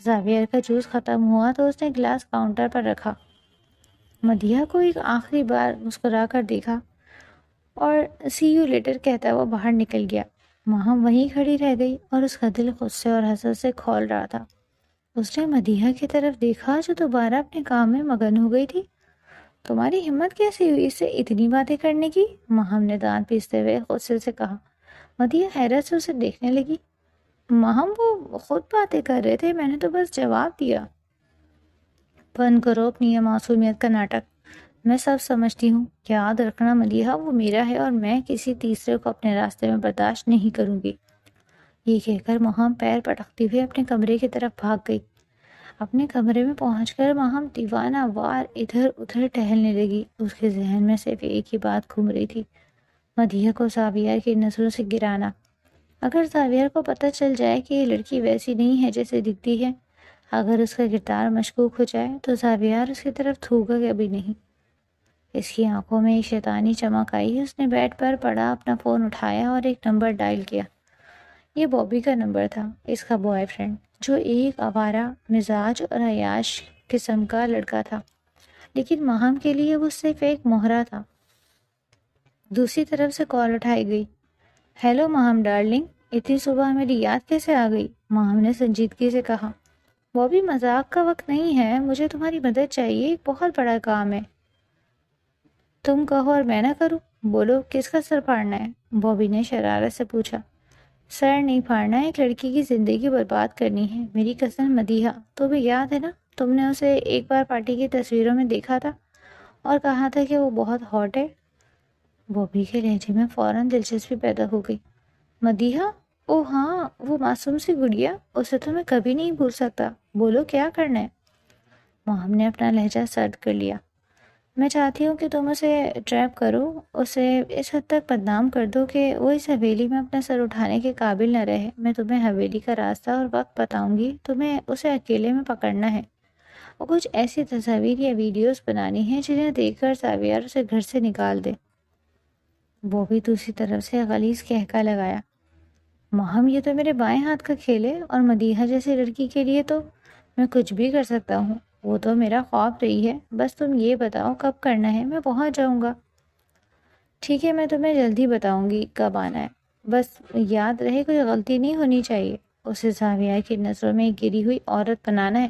زاویہ کا جوس ختم ہوا تو اس نے گلاس کاؤنٹر پر رکھا، مدیحہ کو ایک آخری بار مسکرا کر دیکھا اور سی یو لیٹر کہتا ہوا باہر نکل گیا۔ ماہم وہیں کھڑی رہ گئی اور اس کا دل غصے اور حسد سے کھول رہا تھا۔ اس نے مدیحہ کی طرف دیکھا جو دوبارہ اپنے کام میں مگن ہو گئی تھی۔ تمہاری ہمت کیسی ہوئی اس سے اتنی باتیں کرنے کی؟ ماہم نے دانت پیستے ہوئے غصے سے کہا۔ مدیحہ حیرت سے اسے دیکھنے لگی۔ ماہم، وہ خود باتیں کر رہے تھے، میں نے تو بس جواب دیا۔ بند کرو اپنی یہ معصومیت کا ناٹک، میں سب سمجھتی ہوں۔ یاد رکھنا مدیحہ، وہ میرا ہے اور میں کسی تیسرے کو اپنے راستے میں برداشت نہیں کروں گی۔ یہ کہہ کر ماہم پیر پٹکتی ہوئے اپنے کمرے کی طرف بھاگ گئی۔ اپنے کمرے میں پہنچ کر ماہم دیوانہ وار ادھر ادھر ٹہلنے لگی۔ اس کے ذہن میں صرف ایک ہی بات گھوم رہی تھی، مدیحہ کو زاویہ کی نظروں سے گرانا۔ اگر زاویہ کو پتہ چل جائے کہ یہ لڑکی ویسی نہیں ہے جیسے دکھتی ہے، اگر اس کا کردار مشکوک ہو جائے تو زاویہ اس کی طرف تھوکا کبھی نہیں۔ اس کی آنکھوں میں ایک شیطانی چمک آئی۔ اس نے بیڈ پر پڑا اپنا فون اٹھایا اور ایک نمبر ڈائل کیا۔ یہ بابی کا نمبر تھا، اس کا بوائے فرینڈ، جو ایک آوارہ مزاج اور عیاش قسم کا لڑکا تھا، لیکن ماہم کے لیے وہ صرف ایک مہرہ تھا۔ دوسری طرف سے کال اٹھائی گئی۔ ہیلو ماہم ڈارلنگ، اتنی صبح میری یاد کیسے آ گئی؟ ماہم نے سنجیدگی سے کہا۔ بابی، مذاق کا وقت نہیں ہے، مجھے تمہاری مدد چاہیے، ایک بہت بڑا کام ہے۔ تم کہو اور میں نہ کروں؟ بولو کس کا سر پھاڑنا ہے؟ بوبی نے شرارت سے پوچھا۔ سر نہیں پھاڑنا، ایک لڑکی کی زندگی برباد کرنی ہے، میری کزن مدیحہ، تو بھی یاد ہے نا؟ تم نے اسے ایک بار پارٹی کی تصویروں میں دیکھا تھا اور کہا تھا کہ وہ بہت ہاٹ ہے۔ بوبی کے لہجے میں فوراً دلچسپی پیدا ہو گئی۔ مدیحہ؟ او ہاں، وہ معصوم سی گڑیا، اسے تو میں کبھی نہیں بھول سکتا۔ بولو کیا کرنا ہے؟ موہم نے اپنا لہجہ سرد کر لیا۔ میں چاہتی ہوں کہ تم اسے ٹریپ کرو، اسے اس حد تک بدنام کر دو کہ وہ اس حویلی میں اپنا سر اٹھانے کے قابل نہ رہے۔ میں تمہیں حویلی کا راستہ اور وقت بتاؤں گی، تمہیں اسے اکیلے میں پکڑنا ہے اور کچھ ایسی تصاویر یا ویڈیوز بنانی ہیں جنہیں دیکھ کر زاویار اسے گھر سے نکال دے۔ بوبی دوسری طرف سے غلیظ کہکا لگایا۔ موہم، یہ تو میرے بائیں ہاتھ کا کھیل ہے اور مدیحہ جیسی لڑکی کے لیے تو میں کچھ بھی کر سکتا ہوں۔ وہ تو میرا خواب رہی ہے، بس تم یہ بتاؤ کب کرنا ہے، میں پہنچ جاؤں گا۔ ٹھیک ہے، میں تمہیں جلدی بتاؤں گی کب آنا ہے، بس یاد رہے کوئی غلطی نہیں ہونی چاہیے۔ اسے زاویہ کی نظروں میں ایک گری ہوئی عورت بنانا ہے۔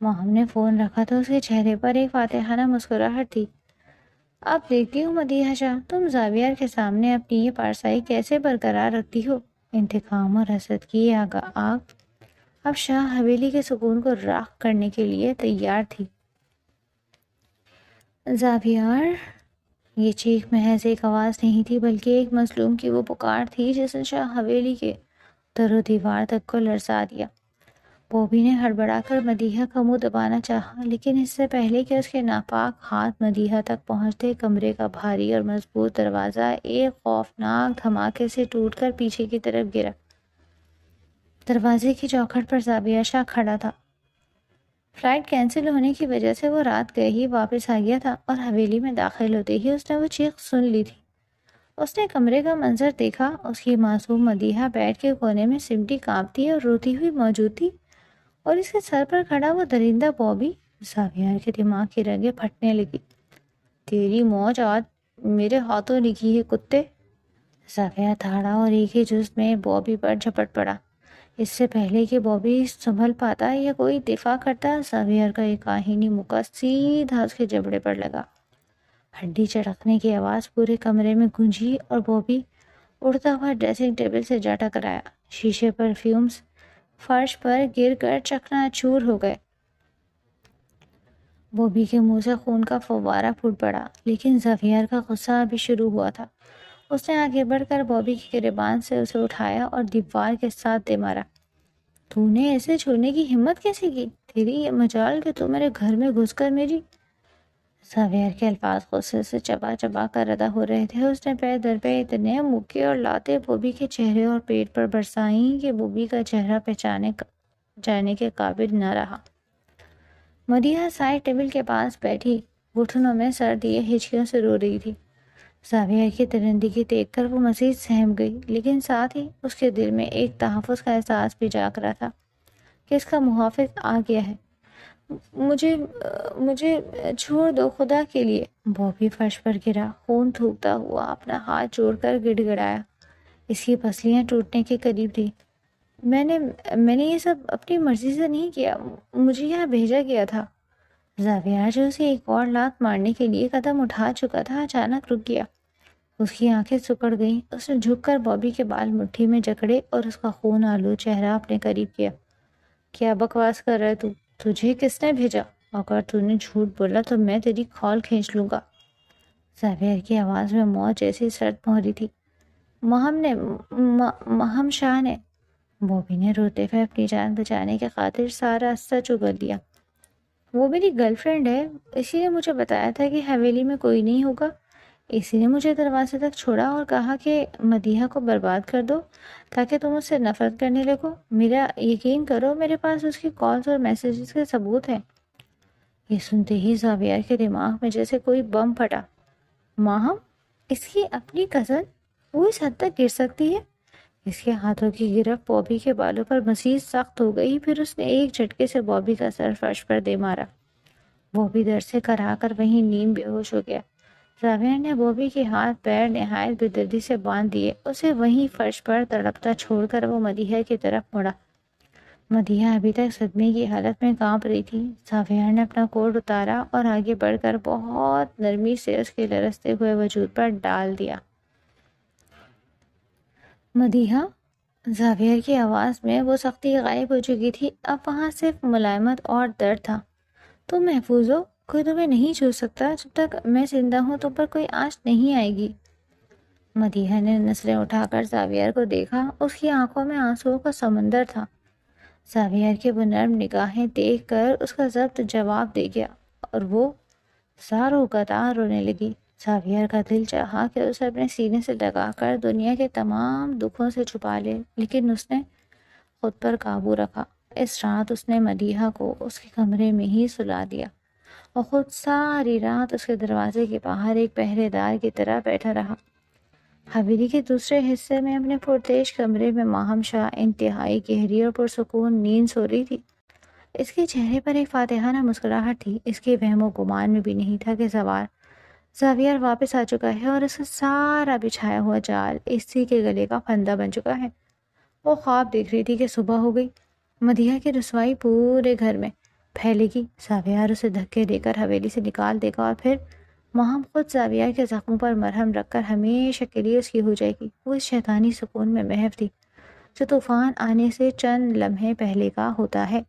موہم نے فون رکھا تو اس کے چہرے پر ایک فاتحانہ مسکراہٹ تھی۔ اب دیکھتی ہوں مدیحہ شاہ، تم زاویہ کے سامنے اپنی یہ پارسائی کیسے برقرار رکھتی ہو۔ انتقام اور حسد کی آگ اب شاہ حویلی کے سکون کو راکھ کرنے کے لیے تیار تھی۔ زاویار! یہ چیخ محض ایک آواز نہیں تھی بلکہ ایک مظلوم کی وہ پکار تھی جس نے شاہ حویلی کے در و دیوار تک کو لرزا دیا۔ بوبی نے ہڑبڑا کر مدیحہ کا منہ دبانا چاہا، لیکن اس سے پہلے کہ اس کے ناپاک ہاتھ مدیحہ تک پہنچتے، کمرے کا بھاری اور مضبوط دروازہ ایک خوفناک دھماکے سے ٹوٹ کر پیچھے کی طرف گرا۔ دروازے کی چوکھٹ پر زاویہ شاہ کھڑا تھا۔ فلائٹ کینسل ہونے کی وجہ سے وہ رات گئے ہی واپس آ گیا تھا اور حویلی میں داخل ہوتے ہی اس نے وہ چیخ سن لی تھی۔ اس نے کمرے کا منظر دیکھا، اس کی معصوم مدیحہ بیڈ کے کونے میں سمٹی کانپتی اور روتی ہوئی موجود تھی، اور اس کے سر پر کھڑا وہ درندہ بوبی۔ زاویہ کے دماغ کی رگیں پھٹنے لگی۔ تیری موج آج میرے ہاتھوں لکھی ہے کتے! زاویہ دھاڑا اور ایک ہی جست میں بوبی پر جھپٹ پڑا۔ اس سے پہلے کہ بوبی سنبھل پاتا یا کوئی دفاع کرتا، زاویہ کا ایک آہینی مکہ سیدھا اس کے جبڑے پر لگا۔ ہڈی چڑکنے کی آواز پورے کمرے میں گونجی اور بوبی اڑتا ہوا ڈریسنگ ٹیبل سے جا ٹکرایا۔ شیشے پر فیومز فرش پر گر کر چکنا چور ہو گئے۔ بوبی کے منہ سے خون کا فوارہ پھوٹ پڑا، لیکن زاویہ کا غصہ ابھی شروع ہوا تھا۔ اس نے آگے بڑھ کر بوبی کی گریبان سے اسے اٹھایا اور دیوار کے ساتھ دے مارا۔ تو نے ایسے چھوڑنے کی ہمت کیسے کی؟ تیری یہ مجال کہ تو میرے گھر میں گھس کر میری… زاویہ کے الفاظ غصے سے چبا چبا کر ادا ہو رہے تھے۔ اس نے پے در پے اتنے مکے اور لاتے بوبی کے چہرے اور پیٹ پر برسائیں کہ بوبی کا چہرہ پہچانے جانے کے قابل نہ رہا۔ مدیحہ سائڈ ٹیبل کے پاس بیٹھی گھٹنوں میں سر دیے ہچکیوں سے رو رہی تھی۔ زاویہ کی درندگی دیکھ کر وہ مزید سہم گئی، لیکن ساتھ ہی اس کے دل میں ایک تحفظ کا احساس بھی جاگ رہا تھا کہ اس کا محافظ آ گیا ہے۔ مجھے چھوڑ دو خدا کے لیے۔ بوبی فرش پر گرا، خون تھوکتا ہوا اپنا ہاتھ جوڑ کر گڑ گڑایا۔ اس کی پسلیاں ٹوٹنے کے قریب تھی۔ میں نے یہ سب اپنی مرضی سے نہیں کیا، مجھے یہاں بھیجا گیا تھا۔ زاویہ جو اسے ایک اور لات مارنے کے لیے قدم اٹھا چکا تھا، اچانک رک گیا۔ اس کی آنکھیں سکڑ گئیں۔ اس نے جھک کر بوبی کے بال مٹھی میں جکڑے اور اس کا خون آلود چہرہ اپنے قریب کیا۔ کیا بکواس کر رہا ہے تو؟ تجھے کس نے بھیجا؟ اگر تو نے جھوٹ بولا تو میں تیری کھال کھینچ لوں گا۔ زاویہ کی آواز میں موت جیسی سرد مہری تھی۔ مہم شاہ نے… بوبی نے روتے ہوئے اپنی جان بچانے کی خاطر سارا سچ اگل دیا۔ وہ میری گرل فرینڈ ہے، اسی نے مجھے بتایا تھا کہ حویلی میں کوئی نہیں ہوگا، اسی نے مجھے دروازے تک چھوڑا اور کہا کہ مدیحہ کو برباد کر دو تاکہ تم اس سے نفرت کرنے لگو۔ میرا یقین کرو، میرے پاس اس کی کالز اور میسیجز کے ثبوت ہیں۔ یہ سنتے ہی زاویہ کے دماغ میں جیسے کوئی بم پھٹا۔ ماہم، اس کی اپنی کزن، وہ اس حد تک گر سکتی ہے؟ اس کے ہاتھوں کی گرفت بوبی کے بالوں پر مزید سخت ہو گئی۔ پھر اس نے ایک جھٹکے سے بوبی کا سر فرش پر دے مارا۔ بوبی در سے کرا کر وہیں نیم بے ہوش ہو گیا۔ زاویہ نے بوبی کے ہاتھ پیر نہایت بے-دردی سے باندھ دیے، اسے وہیں فرش پر تڑپتا چھوڑ کر وہ مدیحہ کی طرف مڑا۔ مدیحہ ابھی تک صدمے کی حالت میں کانپ رہی تھی۔ زاویار نے اپنا کوٹ اتارا اور آگے بڑھ کر بہت نرمی سے اس کے لرزتے ہوئے وجود پر ڈال دیا۔ مدیحہ، زاویار کی آواز میں وہ سختی غائب ہو چکی تھی، اب وہاں صرف ملائمت اور درد تھا۔ تم محفوظ ہو، کوئی تمہیں نہیں چھو سکتا، جب تک میں زندہ ہوں تم پر کوئی آنچ نہیں آئے گی۔ مدیحہ نے نظریں اٹھا کر زاویار کو دیکھا، اس کی آنکھوں میں آنسوؤں کا سمندر تھا۔ زاویار کی وہ نرم نگاہیں دیکھ کر اس کا ضبط جواب دے گیا اور وہ زاروں قطار رونے لگی۔ زاویار کا دل چاہا کہ اسے اپنے سینے سے لگا کر دنیا کے تمام دکھوں سے چھپا لے، لیکن اس نے خود پر قابو رکھا۔ اس رات اس نے مدیحہ کو اس کے کمرے میں ہی سلا دیا اور خود ساری رات اس کے دروازے کے باہر ایک پہرے دار کی طرح بیٹھا رہا۔ حویلی کے دوسرے حصے میں اپنے پرتیش کمرے میں ماہم شاہ انتہائی گہری اور پرسکون نیند سو رہی تھی۔ اس کے چہرے پر ایک فاتحانہ مسکراہٹ تھی۔ اس کے وہم و گمان میں بھی نہیں تھا کہ زاویار واپس آ چکا ہے اور اس کا سارا بچھایا ہوا جال اسی کے گلے کا پھندا بن چکا ہے۔ وہ خواب دیکھ رہی تھی کہ صبح ہو گئی، مدیحہ کی رسوائی پورے گھر میں پھیلے گی، زاویار اسے دھکے دے کر حویلی سے نکال دے گا اور پھر ماہم خود زاویار کے زخموں پر مرہم رکھ کر ہمیشہ کے لیے اس کی ہو جائے گی۔ وہ اس شیطانی سکون میں محو تھی جو طوفان آنے سے چند لمحے پہلے کا ہوتا ہے۔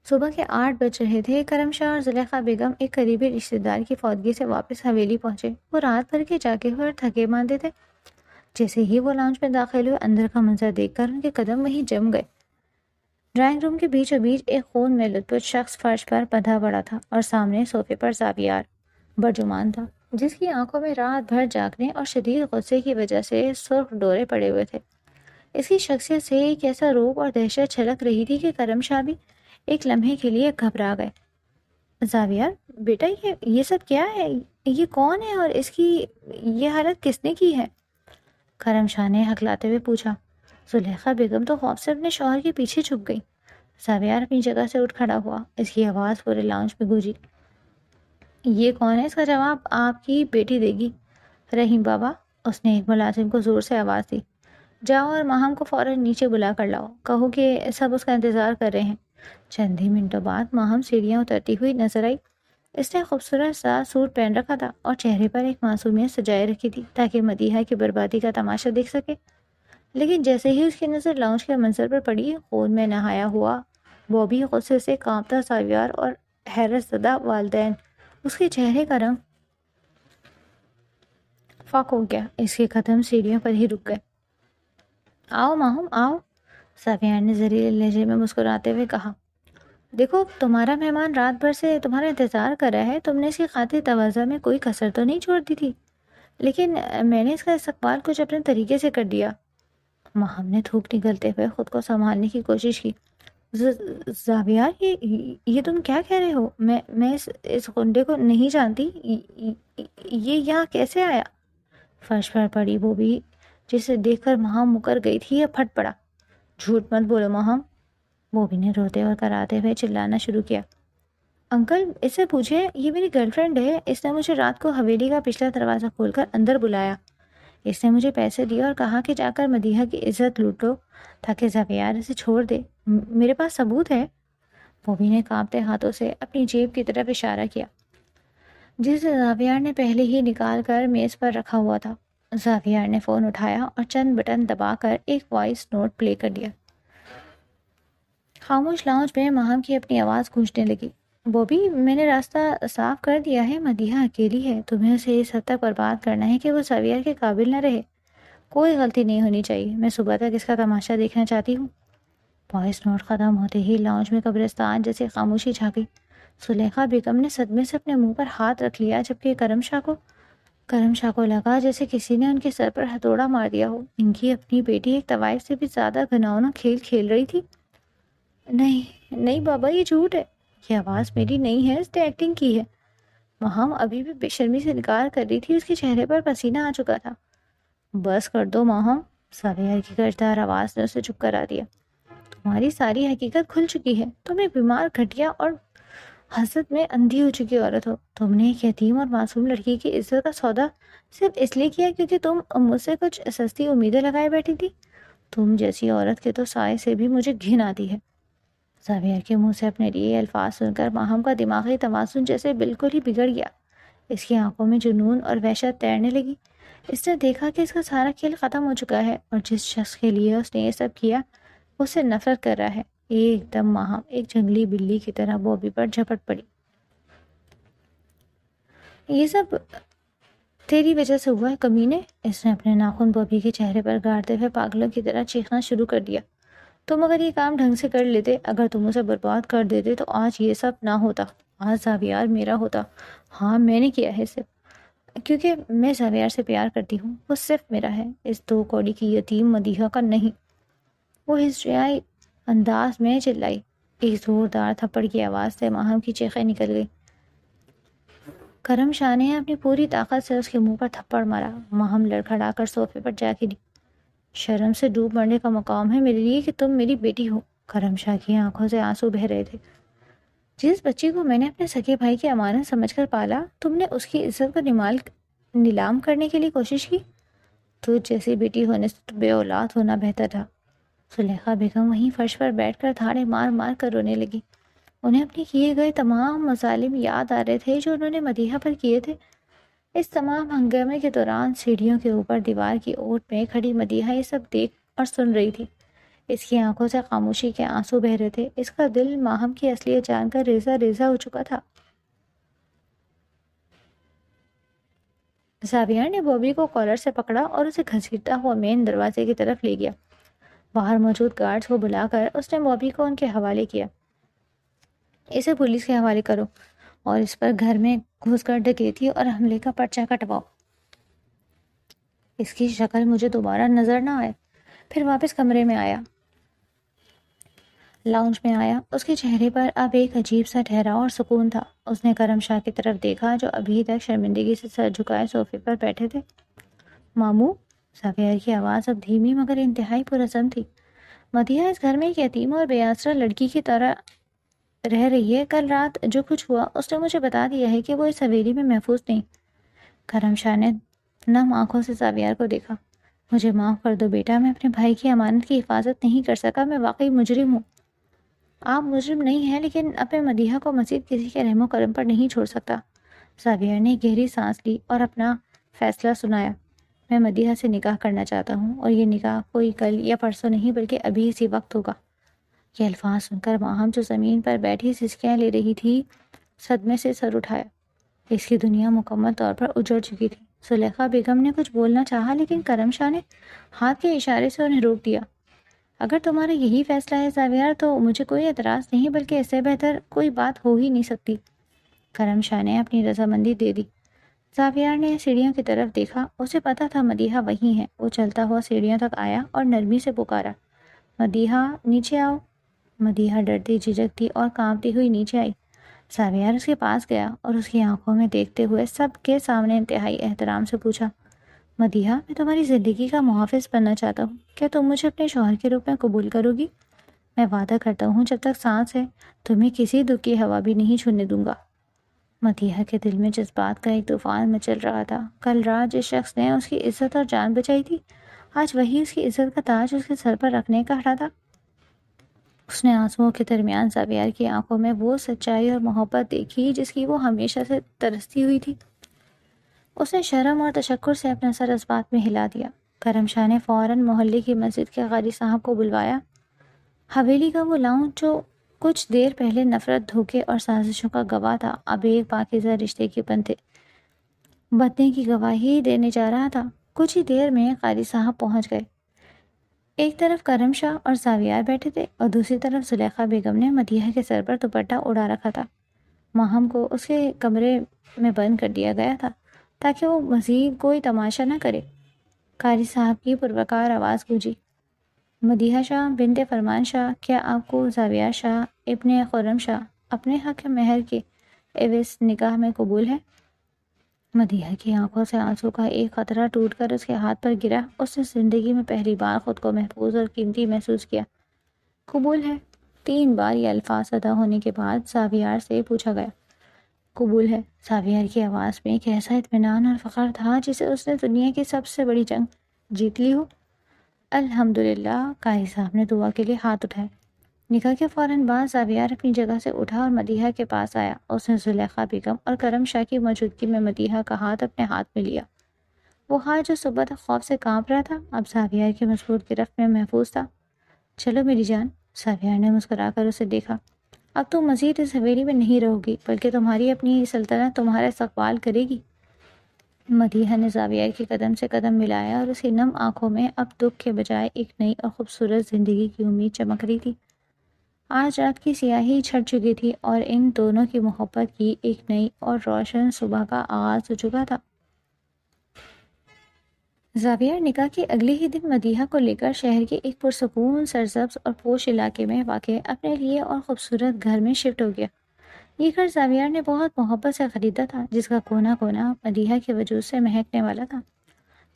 صبح کے 8 بج رہے تھے۔ کرم شاہ اور زلیخا بیگم ایک قریبی رشتہ دار کی فوتگی سے واپس حویلی پہنچے۔ وہ رات بھر کے جاگے ہوئے اور تھکے ماندے تھے۔ جیسے ہی وہ لاؤنج میں داخل ہوئے، اندر کا منظر دیکھ کر ان کے قدم وہیں جم گئے۔ ڈرائنگ روم کے بیچوں بیچ ایک خون میں لت پت شخص فرش پر بندھا پڑا تھا اور سامنے صوفے پر زاویار برجمان تھا، جس کی آنکھوں میں رات بھر جاگنے اور شدید غصے کی وجہ سے سرخ ڈورے پڑے ہوئے تھے۔ اس کی شخصیت سے ایک ایسا روب اور دہشت چھلک رہی تھی کہ کرم شاہ بھی ایک لمحے کے لیے گھبرا گئے۔ زاویار بیٹا، یہ سب کیا ہے؟ یہ کون ہے اور اس کی یہ حالت کس نے کی ہے؟ کرم شاہ نے ہکلاتے ہوئے پوچھا۔ زلیخا بیگم تو خوف سے اپنے شوہر کے پیچھے چھپ گئی۔ زاویار اپنی جگہ سے اٹھ کھڑا ہوا۔ اس کی آواز پورے لاؤنج میں گونجی۔ یہ کون ہے؟ اس کا جواب آپ کی بیٹی دے گی۔ رحیم بابا، اس نے ایک ملازم کو زور سے آواز دی، جاؤ اور ماہم کو فوراً نیچے بلا کر لاؤ، کہو کہ سب اس کا انتظار کر رہے ہیں۔ چند ہی منٹوں بعد ماہم سیڑھیاں اترتی ہوئی نظر آئی۔ اس نے خوبصورت سا سوٹ پہن رکھا تھا اور چہرے پر ایک معصومیت سجائے رکھی تھی تاکہ مدیحہ کی بربادی کا تماشا دیکھ سکے۔ لیکن جیسے ہی اس کی نظر لاؤنج کے منظر پر پڑی، خون میں نہایا ہوا بوبی، غصے سے کانپتا زاویار اور حیرت زدہ والدین، اس کے چہرے کا رنگ فاق ہو گیا۔ اس کے قدم سیڑھیوں پر ہی رک گئے۔ آؤ ماہم، آؤ، زاویار نے زہریلے لہجے میں مسکراتے ہوئے کہا۔ دیکھو، تمہارا مہمان رات بھر سے تمہارا انتظار کر رہا ہے، تم نے اس کی خاطر تواضع میں کوئی کسر تو نہیں چھوڑ دی تھی، لیکن میں نے اس کا استقبال کچھ اپنے طریقے سے کر دیا۔ ماہم نے تھوک نگلتے ہوئے خود کو سنبھالنے کی کوشش کی۔ زاویار، یہ تم کیا کہہ رہے ہو؟ میں اس غنڈے کو نہیں جانتی، یہ یہاں کیسے آیا؟ فرش پر پڑی بوبی، جسے دیکھ کر ماہم مکر گئی تھی، یا پھٹ پڑا۔ جھوٹ مت بولو ماہم، بوبی نے روتے اور کراتے ہوئے چلانا شروع کیا۔ انکل، اس سے پوچھیں، یہ میری گرل فرینڈ ہے، اس نے مجھے رات کو حویلی کا پچھلا دروازہ کھول کر اندر بلایا۔ اس نے مجھے پیسے دیے اور کہا کہ جا کر مدیحہ کی عزت لوٹ لو تاکہ زاویار اسے چھوڑ دے۔ میرے پاس ثبوت ہے۔ بوبی نے کانپتے ہاتھوں سے اپنی جیب کی طرف اشارہ کیا، جسے زاویار نے پہلے ہی نکال کر میز پر رکھا ہوا تھا۔ زاویار نے فون اٹھایا اور چند بٹن دبا کر ایک وائس نوٹ پلے کر دیا۔ خاموش لاؤنج میں ماہم کی اپنی آواز گونجنے لگی۔ بوبی، میں نے راستہ صاف کر دیا ہے، مدیحہ اکیلی ہے، تمہیں اسے اس حد تک برباد کرنا ہے کہ وہ زاویار کے قابل نہ رہے۔ کوئی غلطی نہیں ہونی چاہیے، میں صبح تک اس کا تماشا دیکھنا چاہتی ہوں۔ وائس نوٹ ختم ہوتے ہی لاؤنج میں قبرستان جیسی خاموشی چھا گئی۔ زلیخا بیگم نے صدمے سے اپنے منہ پر ہاتھ رکھ لیا، جبکہ کرم شاہ کو لگا جیسے کسی نے ان کے سر پر ہتھوڑا مار دیا ہو۔ ان کی اپنی بیٹی ایک طوائف سے بھی زیادہ گھناؤنا کھیل کھیل رہی تھی۔ نہیں بابا، یہ جھوٹ ہے، یہ آواز میری نہیں ہے، اس نے ایکٹنگ کی ہے۔ ماہم ابھی بھی بے شرمی سے انکار کر رہی تھی، اس کے چہرے پر پسینہ آ چکا تھا۔ بس کر دو ماہم، زاویار کی گرجدار آواز نے اسے چپ کرا دیا۔ تمہاری ساری حقیقت کھل چکی ہے، تم ایک بیمار، گھٹیا اور حسد میں اندھی ہو چکی عورت ہو۔ تم نے ایک یتیم اور معصوم لڑکی کی عزت کا سودا صرف اس لیے کیا کیونکہ تم مجھ سے کچھ سستی امیدیں لگائے بیٹھی تھی۔ تم جیسی عورت کے تو سائے سے بھی مجھے گھن آتی ہے۔ زاویہ کے منہ سے اپنے لیے الفاظ سن کر ماہم کا دماغی توازن جیسے بالکل ہی بگڑ گیا۔ اس کی آنکھوں میں جنون اور وحشت تیرنے لگی۔ اس نے دیکھا کہ اس کا سارا کھیل ختم ہو چکا ہے اور جس شخص کے لیے اس نے یہ سب کیا اس سے نفرت کر رہا ہے۔ ایک دم ماہم ایک جنگلی بلی کی طرح بوبی پر جھپٹ پڑی۔ یہ سب تیری وجہ سے ہوا ہے کمینے، اس نے اپنے ناخن بوبی کے چہرے پر گاڑتے ہوئے پاگلوں کی طرح چیخنا شروع کر دیا۔ تم اگر یہ کام ڈھنگ سے کر لیتے، اگر تم اسے برباد کر دیتے تو آج یہ سب نہ ہوتا، آج زاویار میرا ہوتا۔ ہاں میں نے کیا ہے صرف کیونکہ میں زاویار سے پیار کرتی ہوں، وہ صرف میرا ہے، اس 2 کوڑی کی یتیم مدیحہ کا نہیں۔ وہ ہسٹریائی انداز میں چلائی۔ ایک زوردار تھپڑ کی آواز سے ماہم کی چیخیں نکل گئی۔ کرم شاہ نے اپنی پوری طاقت سے اس کے منہ پر تھپڑ مارا۔ ماہم لڑکھڑا کر صوفے پر جا گری۔ شرم سے ڈوب مرنے کا مقام ہے میرے لیے کہ تم میری بیٹی ہو۔ کرم شاہ کی آنکھوں سے آنسو بہہ رہے تھے۔ جس بچی کو میں نے اپنے سگے بھائی کی امانت سمجھ کر پالا، تم نے اس کی عزت کو نیلام کرنے کے لیے کوشش کی۔ تو جیسی بیٹی ہونے سے تو بے اولاد ہونا بہتر تھا۔ زلیخا بیگم وہیں فرش پر بیٹھ کر دھاڑے مار مار کر رونے لگی۔ انہیں اپنے کیے گئے تمام مظالم یاد آ رہے تھے جو انہوں نے مدیحہ پر کیے تھے۔ اس تمام ہنگامے کے دوران سیڑھیوں کے اوپر دیوار کی اوٹ میں کھڑی مدیحہ یہ سب دیکھ اور سن رہی تھی۔ اس کی آنکھوں سے خاموشی کے آنسو بہہ رہے تھے۔ اس کا دل ماہم کی اصلیت جان کر ریزہ ریزہ ہو چکا تھا۔ زاویہ نے بوبی کو کالر سے پکڑا اور اسے گھسیٹتا ہوا مین دروازے کی طرف لے گیا۔ باہر موجود گارڈز کو بلا کر اس نے بوبی کو ان کے حوالے کیا۔ اسے پولیس کے حوالے کرو اور اس پر گھر میں گھس کر ڈکیتی اور حملے کا پرچہ کٹواؤ۔ اس کی شکل مجھے دوبارہ نظر نہ آئے۔ پھر واپس کمرے میں آیا، لاؤنج میں آیا۔ اس کے چہرے پر اب ایک عجیب سا ٹھہراؤ اور سکون تھا۔ اس نے کرم شاہ کی طرف دیکھا جو ابھی تک شرمندگی سے سر جھکائے صوفے پر بیٹھے تھے۔ ماموں، زاویہ کی آواز اب دھیمی مگر انتہائی پرعزم تھی۔ مدیحہ اس گھر میں ایک یتیم اور بے آسرا لڑکی کی طرح رہ رہی ہے۔ کل رات جو کچھ ہوا اس نے مجھے بتا دیا ہے کہ وہ اس حویلی میں محفوظ نہیں۔ کرم شاہ نے نم آنکھوں سے زاویہ کو دیکھا۔ مجھے معاف کر دو بیٹا، میں اپنے بھائی کی امانت کی حفاظت نہیں کر سکا، میں واقعی مجرم ہوں۔ آپ مجرم نہیں ہیں لیکن اپنے مدیحہ کو مزید کسی کے رحم و کرم پر نہیں چھوڑ سکتا۔ زاویہ نے گہری سانس لی اور اپنا فیصلہ سنایا۔ میں مدیحہ سے نکاح کرنا چاہتا ہوں اور یہ نکاح کوئی کل یا پرسوں نہیں بلکہ ابھی اسی وقت ہوگا۔ یہ الفاظ سن کر ماہم جو زمین پر بیٹھی سسکیاں لے رہی تھی صدمے سے سر اٹھایا۔ اس کی دنیا مکمل طور پر اجڑ چکی تھی۔ زلیخا بیگم نے کچھ بولنا چاہا لیکن کرم شاہ نے ہاتھ کے اشارے سے انہیں روک دیا۔ اگر تمہارا یہی فیصلہ ہے زاویہ تو مجھے کوئی اعتراض نہیں، بلکہ اس سے بہتر کوئی بات ہو ہی نہیں سکتی۔ کرم شاہ نے اپنی رضامندی دے دی۔ زاویہ نے سیڑھیوں کی طرف دیکھا۔ اسے پتا تھا مدیحہ وہیں ہے۔ وہ چلتا ہوا سیڑھیوں تک آیا اور نرمی سے پکارا، مدیحہ نیچے آؤ۔ مدیحہ ڈرتی جھجکتی اور کانپتی ہوئی نیچے آئی۔ زاویہ اس کے پاس گیا اور اس کی آنکھوں میں دیکھتے ہوئے سب کے سامنے انتہائی احترام سے پوچھا، مدیحہ میں تمہاری زندگی کا محافظ بننا چاہتا ہوں، کیا تم مجھے اپنے شوہر کے روپ میں قبول کرو گی؟ میں وعدہ کرتا ہوں جب تک سانس ہے تمہیں کسی دکھ کی ہوا بھی نہیں چھونے دوں گا۔ مدیحہ کے دل میں جذبات کا ایک طوفان مچل رہا تھا۔ کل رات جس شخص نے اس کی عزت اور جان بچائی تھی، آج وہی اس کی عزت کا تاج اس کے سر پر رکھنے کا ہٹا تھا۔ اس نے آنسوؤں کے درمیان زاویہ کی آنکھوں میں وہ سچائی اور محبت دیکھی جس کی وہ ہمیشہ سے ترستی ہوئی تھی۔ اس نے شرم اور تشکر سے اپنا سر اس بات میں ہلا دیا۔ کرم شاہ نے فوراً محلے کی مسجد کے قاری صاحب کو بلوایا۔ حویلی کا وہ لاؤنج جو کچھ دیر پہلے نفرت، دھوکے اور سازشوں کا گواہ تھا، اب ایک پاکیزہ رشتے کی بننے کی گواہی دینے جا رہا تھا۔ کچھ ہی دیر میں قاری صاحب پہنچ گئے۔ ایک طرف کرم شاہ اور زاویہ بیٹھے تھے اور دوسری طرف زلیخا بیگم نے مدیحہ کے سر پر دوپٹہ اڑا رکھا تھا۔ ماہم کو اس کے کمرے میں بند کر دیا گیا تھا تاکہ وہ مزید کوئی تماشا نہ کرے۔ قاری صاحب کی پروقار آواز گونجی، مدیحہ شاہ بنت فرمان شاہ، کیا آپ کو زاویہ شاہ ابن خرم شاہ اپنے حق مہر کے عوض نکاح میں قبول ہے؟ مدیحہ کی آنکھوں سے آنسو کا ایک قطرہ ٹوٹ کر اس کے ہاتھ پر گرا۔ اس نے زندگی میں پہلی بار خود کو محفوظ اور قیمتی محسوس کیا۔ قبول ہے؟ 3 بار یہ الفاظ ادا ہونے کے بعد زاویہ سے پوچھا گیا۔ قبول ہے۔ زاویہ کی آواز میں ایک ایسا اطمینان اور فخر تھا جسے اس نے دنیا کی سب سے بڑی جنگ جیت لی ہو۔ الحمدللہ، قاری صاحب نے دعا کے لیے ہاتھ اٹھائے۔ نکاح کے فوراً بعد زاویار اپنی جگہ سے اٹھا اور مدیحہ کے پاس آیا۔ اس نے زلیخا بیگم اور کرم شاہ کی موجودگی میں مدیحہ کا ہاتھ اپنے ہاتھ میں لیا۔ وہ ہاتھ جو صبح تک خوف سے کانپ رہا تھا اب زاویار کی مضبوط گرفت میں محفوظ تھا۔ چلو میری جان، زاویار نے مسکرا کر اسے دیکھا، اب تم مزید اس حویلی میں نہیں رہو گی، بلکہ تمہاری اپنی سلطنت تمہارا استقبال کرے گی۔ مدیحہ نے زاویار کے قدم سے قدم ملایا اور اس کی نم آنکھوں میں اب دکھ کے بجائے ایک نئی اور خوبصورت زندگی کی امید چمک رہی تھی۔ آج رات کی سیاہی چھٹ چکی تھی اور ان دونوں کی محبت کی ایک نئی اور روشن صبح کا آغاز ہو چکا تھا۔ زاویار نکاح کے اگلے ہی دن مدیحہ کو لے کر شہر کے ایک پرسکون سرسبز اور پوش علاقے میں واقع اپنے لیے اور خوبصورت گھر میں شفٹ ہو گیا۔ یہ گھر زاویار نے بہت محبت سے خریدا تھا، جس کا کونا کونا مدیحہ کے وجود سے مہکنے والا تھا۔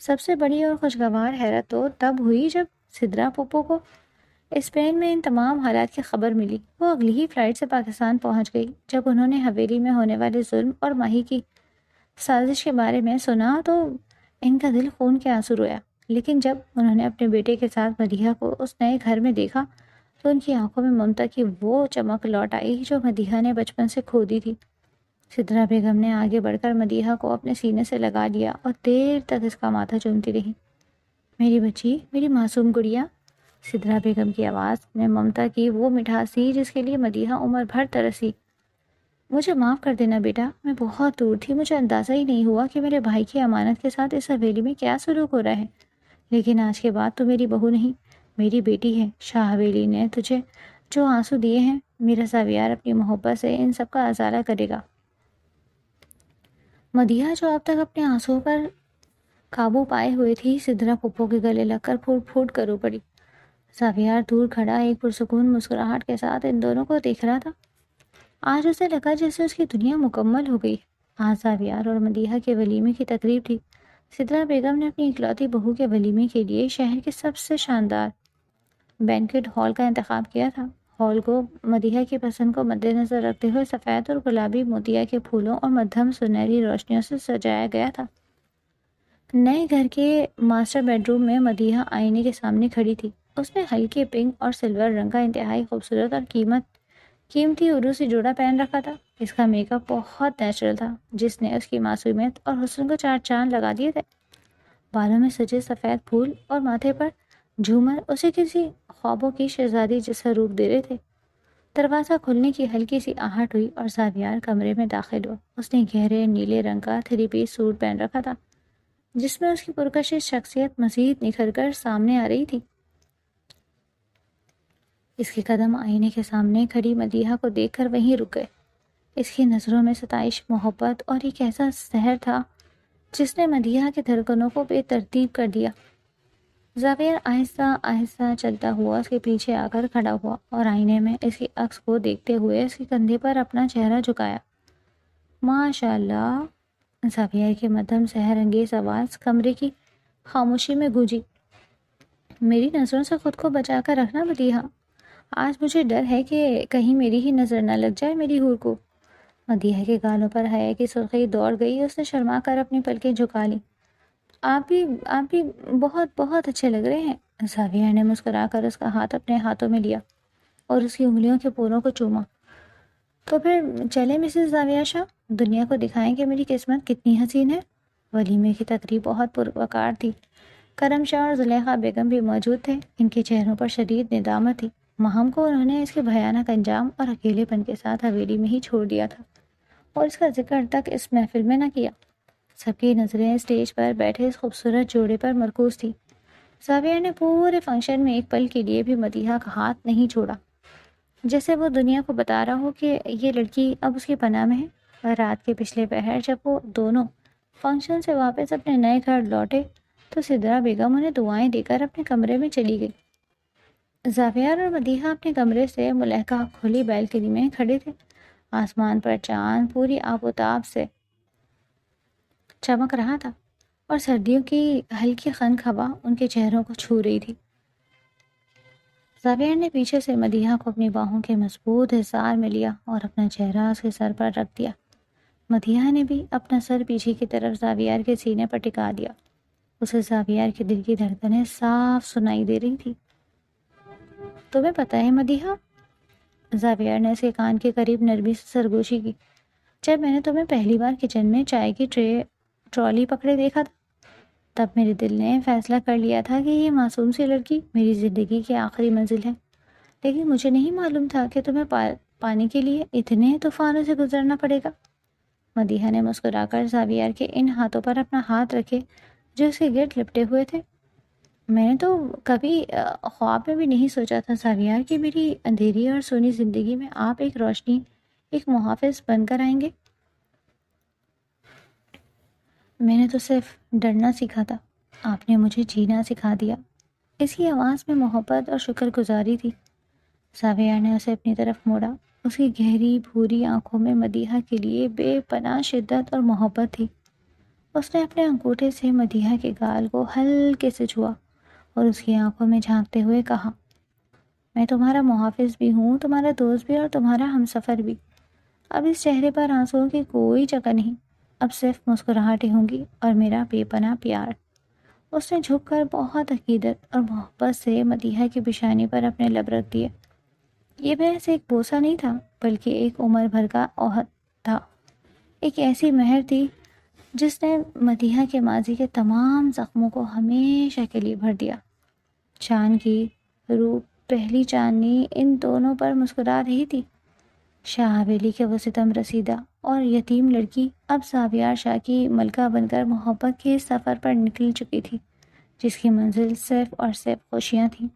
سب سے بڑی اور خوشگوار حیرت تو تب ہوئی جب سدرا پھپھو کو اسپین میں ان تمام حالات کی خبر ملی۔ وہ اگلی ہی فلائٹ سے پاکستان پہنچ گئی۔ جب انہوں نے حویلی میں ہونے والے ظلم اور ماہی کی سازش کے بارے میں سنا تو ان کا دل خون کے آنسو رویا، لیکن جب انہوں نے اپنے بیٹے کے ساتھ مدیحہ کو اس نئے گھر میں دیکھا تو ان کی آنکھوں میں ممتا کی وہ چمک لوٹ آئی جو مدیحہ نے بچپن سے کھو دی تھی۔ سدرا بیگم نے آگے بڑھ کر مدیحہ کو اپنے سینے سے لگا لیا اور دیر تک اس کا ماتھا چومتی رہی۔ میری بچی، میری معصوم گڑیا۔ سدرا بیگم کی آواز میں ممتا کی وہ مٹھاس تھی جس کے لیے مدیحہ عمر بھر ترسی۔ مجھے معاف کر دینا بیٹا، میں بہت دور تھی، مجھے اندازہ ہی نہیں ہوا کہ میرے بھائی کی امانت کے ساتھ اس حویلی میں کیا سلوک ہو رہا ہے، لیکن آج کے بعد تو میری بہو نہیں، میری بیٹی ہے۔ شاہ حویلی نے تجھے جو آنسو دیے ہیں، میرا زاویار اپنی محبت سے ان سب کا ازالہ کرے گا۔ مدیحہ جو اب تک اپنے آنسو پر قابو پائے ہوئے تھی، سدرا پھپھو کے گلے لگ کر پھوٹ پھوٹ کر رو پڑی۔ زاویار دور کھڑا ایک پرسکون مسکراہٹ کے ساتھ ان دونوں کو دیکھ رہا تھا۔ آج اسے لگا جیسے اس کی دنیا مکمل ہو گئی۔ آج زاویار اور مدیحہ کے ولیمے کی تقریب تھی۔ سدرا بیگم نے اپنی اکلوتی بہو کے ولیمے کے لیے شہر کے سب سے شاندار بینکٹ ہال کا انتخاب کیا تھا۔ ہال کو مدیحہ کی پسند کو مد نظر رکھتے ہوئے سفید اور گلابی موتیا کے پھولوں اور مدھم سنہری روشنیوں سے سجایا گیا تھا۔ نئے گھر کے ماسٹر بیڈ روم میں مدیحہ آئینے کے سامنے کھڑی تھی۔ اس نے ہلکے پنک اور سلور رنگ کا انتہائی خوبصورت اور قیمتی عروسی جوڑا پہن رکھا تھا۔ اس کا میک اپ بہت نیچرل تھا، جس نے اس کی معصومیت اور حسن کو چار چاند لگا دیے تھے۔ بالوں میں سجے سفید پھول اور ماتھے پر جھومر اسے کسی خوابوں کی شہزادی جیسا روپ دے رہے تھے۔ دروازہ کھلنے کی ہلکی سی آہٹ ہوئی اور زاویار کمرے میں داخل ہوا۔ اس نے گہرے نیلے رنگ کا 3 پیس سوٹ پہن رکھا تھا، جس میں اس کی پرکشش شخصیت مزید نکھر کر سامنے آ رہی تھی۔ اس کے قدم آئینے کے سامنے کھڑی مدیحہ کو دیکھ کر وہیں رک گئے۔ اس کی نظروں میں ستائش، محبت اور ایک ایسا سحر تھا جس نے مدیحہ کے دھڑکنوں کو بے ترتیب کر دیا۔ زاویار آہستہ آہستہ چلتا ہوا اس کے پیچھے آ کر کھڑا ہوا اور آئینے میں اس کی عکس کو دیکھتے ہوئے اس کے کندھے پر اپنا چہرہ جھکایا۔ ماشاء اللہ، زاویار کی مدھم سحر انگیز آواز کمرے کی خاموشی میں گونجی۔ میری نظروں سے خود کو بچا کر رکھنا مدیحہ، آج مجھے ڈر ہے کہ کہیں میری ہی نظر نہ لگ جائے میری حور کو۔ مدیحہ کے گالوں پر حیا کی سرخی دوڑ گئی۔ اس نے شرما کر اپنی پلکیں جھکا لیں۔ آپ بھی بہت بہت اچھے لگ رہے ہیں۔ زاویار نے مسکرا کر اس کا ہاتھ اپنے ہاتھوں میں لیا اور اس کی انگلیوں کے پوروں کو چوما۔ تو پھر چلے مسز زاویار شاہ، دنیا کو دکھائیں کہ میری قسمت کتنی حسین ہے۔ ولیمے کی تقریب بہت پروقار تھی۔ کرم شاہ اور زلیخا بیگم بھی موجود تھے۔ ان کے چہروں پر شدید ندامت تھی۔ ماہم کو انہوں نے اس کے بھیانک انجام اور اکیلے پن کے ساتھ حویلی میں ہی چھوڑ دیا تھا اور اس کا ذکر تک اس محفل میں نہ کیا۔ سب کی نظریں اسٹیج پر بیٹھے اس خوبصورت جوڑے پر مرکوز تھی۔ زاویار نے پورے فنکشن میں ایک پل کے لیے بھی مدیحہ کا ہاتھ نہیں چھوڑا، جیسے وہ دنیا کو بتا رہا ہو کہ یہ لڑکی اب اس کی پناہ میں ہے۔ رات کے پچھلے پہر جب وہ دونوں فنکشن سے واپس اپنے نئے گھر لوٹے تو سدرا بیگم انہیں دعائیں دے کر اپنے کمرے میں چلی گئی۔ زاویار اور مدیحہ اپنے کمرے سے ملحقہ کھلی بیلکنی میں کھڑے تھے۔ آسمان پر چاند پوری آب و تاب سے چمک رہا تھا اور سردیوں کی ہلکی خنک ہوا ان کے چہروں کو چھو رہی تھی۔ زاویار نے پیچھے سے مدیحہ کو اپنی باہوں کے مضبوط حصار میں لیا اور اپنا چہرہ اس کے سر پر رکھ دیا۔ مدیحہ نے بھی اپنا سر پیچھے کی طرف زاویار کے سینے پر ٹکا دیا۔ اسے زاویار کے دل کی دھڑکنیں صاف سنائی دے رہی تھی۔ تمہیں پتہ ہے مدیحہ، زاویار نے اس کے کان کے قریب نرمی سے سرگوشی کی، جب میں نے تمہیں پہلی بار کچن میں چائے کی ٹرالی پکڑے دیکھا تھا، تب میرے دل نے فیصلہ کر لیا تھا کہ یہ معصوم سی لڑکی میری زندگی کی آخری منزل ہے۔ لیکن مجھے نہیں معلوم تھا کہ تمہیں پانے کے لیے اتنے طوفانوں سے گزرنا پڑے گا۔ مدیحہ نے مسکرا کر زاویار کے ان ہاتھوں پر اپنا ہاتھ رکھے جو اس کے گرد لپٹے ہوئے تھے۔ میں نے تو کبھی خواب میں بھی نہیں سوچا تھا زاویار کہ میری اندھیری اور سونی زندگی میں آپ ایک روشنی، ایک محافظ بن کر آئیں گے۔ میں نے تو صرف ڈرنا سیکھا تھا، آپ نے مجھے جینا سکھا دیا۔ اس کی آواز میں محبت اور شکر گزاری تھی۔ زاویار نے اسے اپنی طرف موڑا۔ اس کی گہری بھوری آنکھوں میں مدیحہ کے لیے بے پناہ شدت اور محبت تھی۔ اس نے اپنے انگوٹھے سے مدیحہ کے گال کو ہلکے سے چھوا اور اس کی آنکھوں میں جھانکتے ہوئے کہا، میں تمہارا محافظ بھی ہوں، تمہارا دوست بھی اور تمہارا ہمسفر بھی۔ اب اس چہرے پر آنسوؤں کی کوئی جگہ نہیں، اب صرف مسکراہٹیں ہوں گی اور میرا بے پناہ پیار۔ اس نے جھک کر بہت عقیدت اور محبت سے مدیحہ کی پیشانی پر اپنے لب رکھ دیے۔ یہ محض ایک بوسہ نہیں تھا، بلکہ ایک عمر بھر کا عہد تھا، ایک ایسی مہر تھی جس نے مدیحہ کے ماضی کے تمام زخموں کو ہمیشہ کے لیے بھر دیا۔ چاند کی روح پہلی چاندنی ان دونوں پر مسکرا رہی تھی۔ شاہ حویلی کے وہ ستم رسیدہ اور یتیم لڑکی اب زاویار شاہ کی ملکہ بن کر محبت کے سفر پر نکل چکی تھی، جس کی منزل صرف اور صرف خوشیاں تھیں۔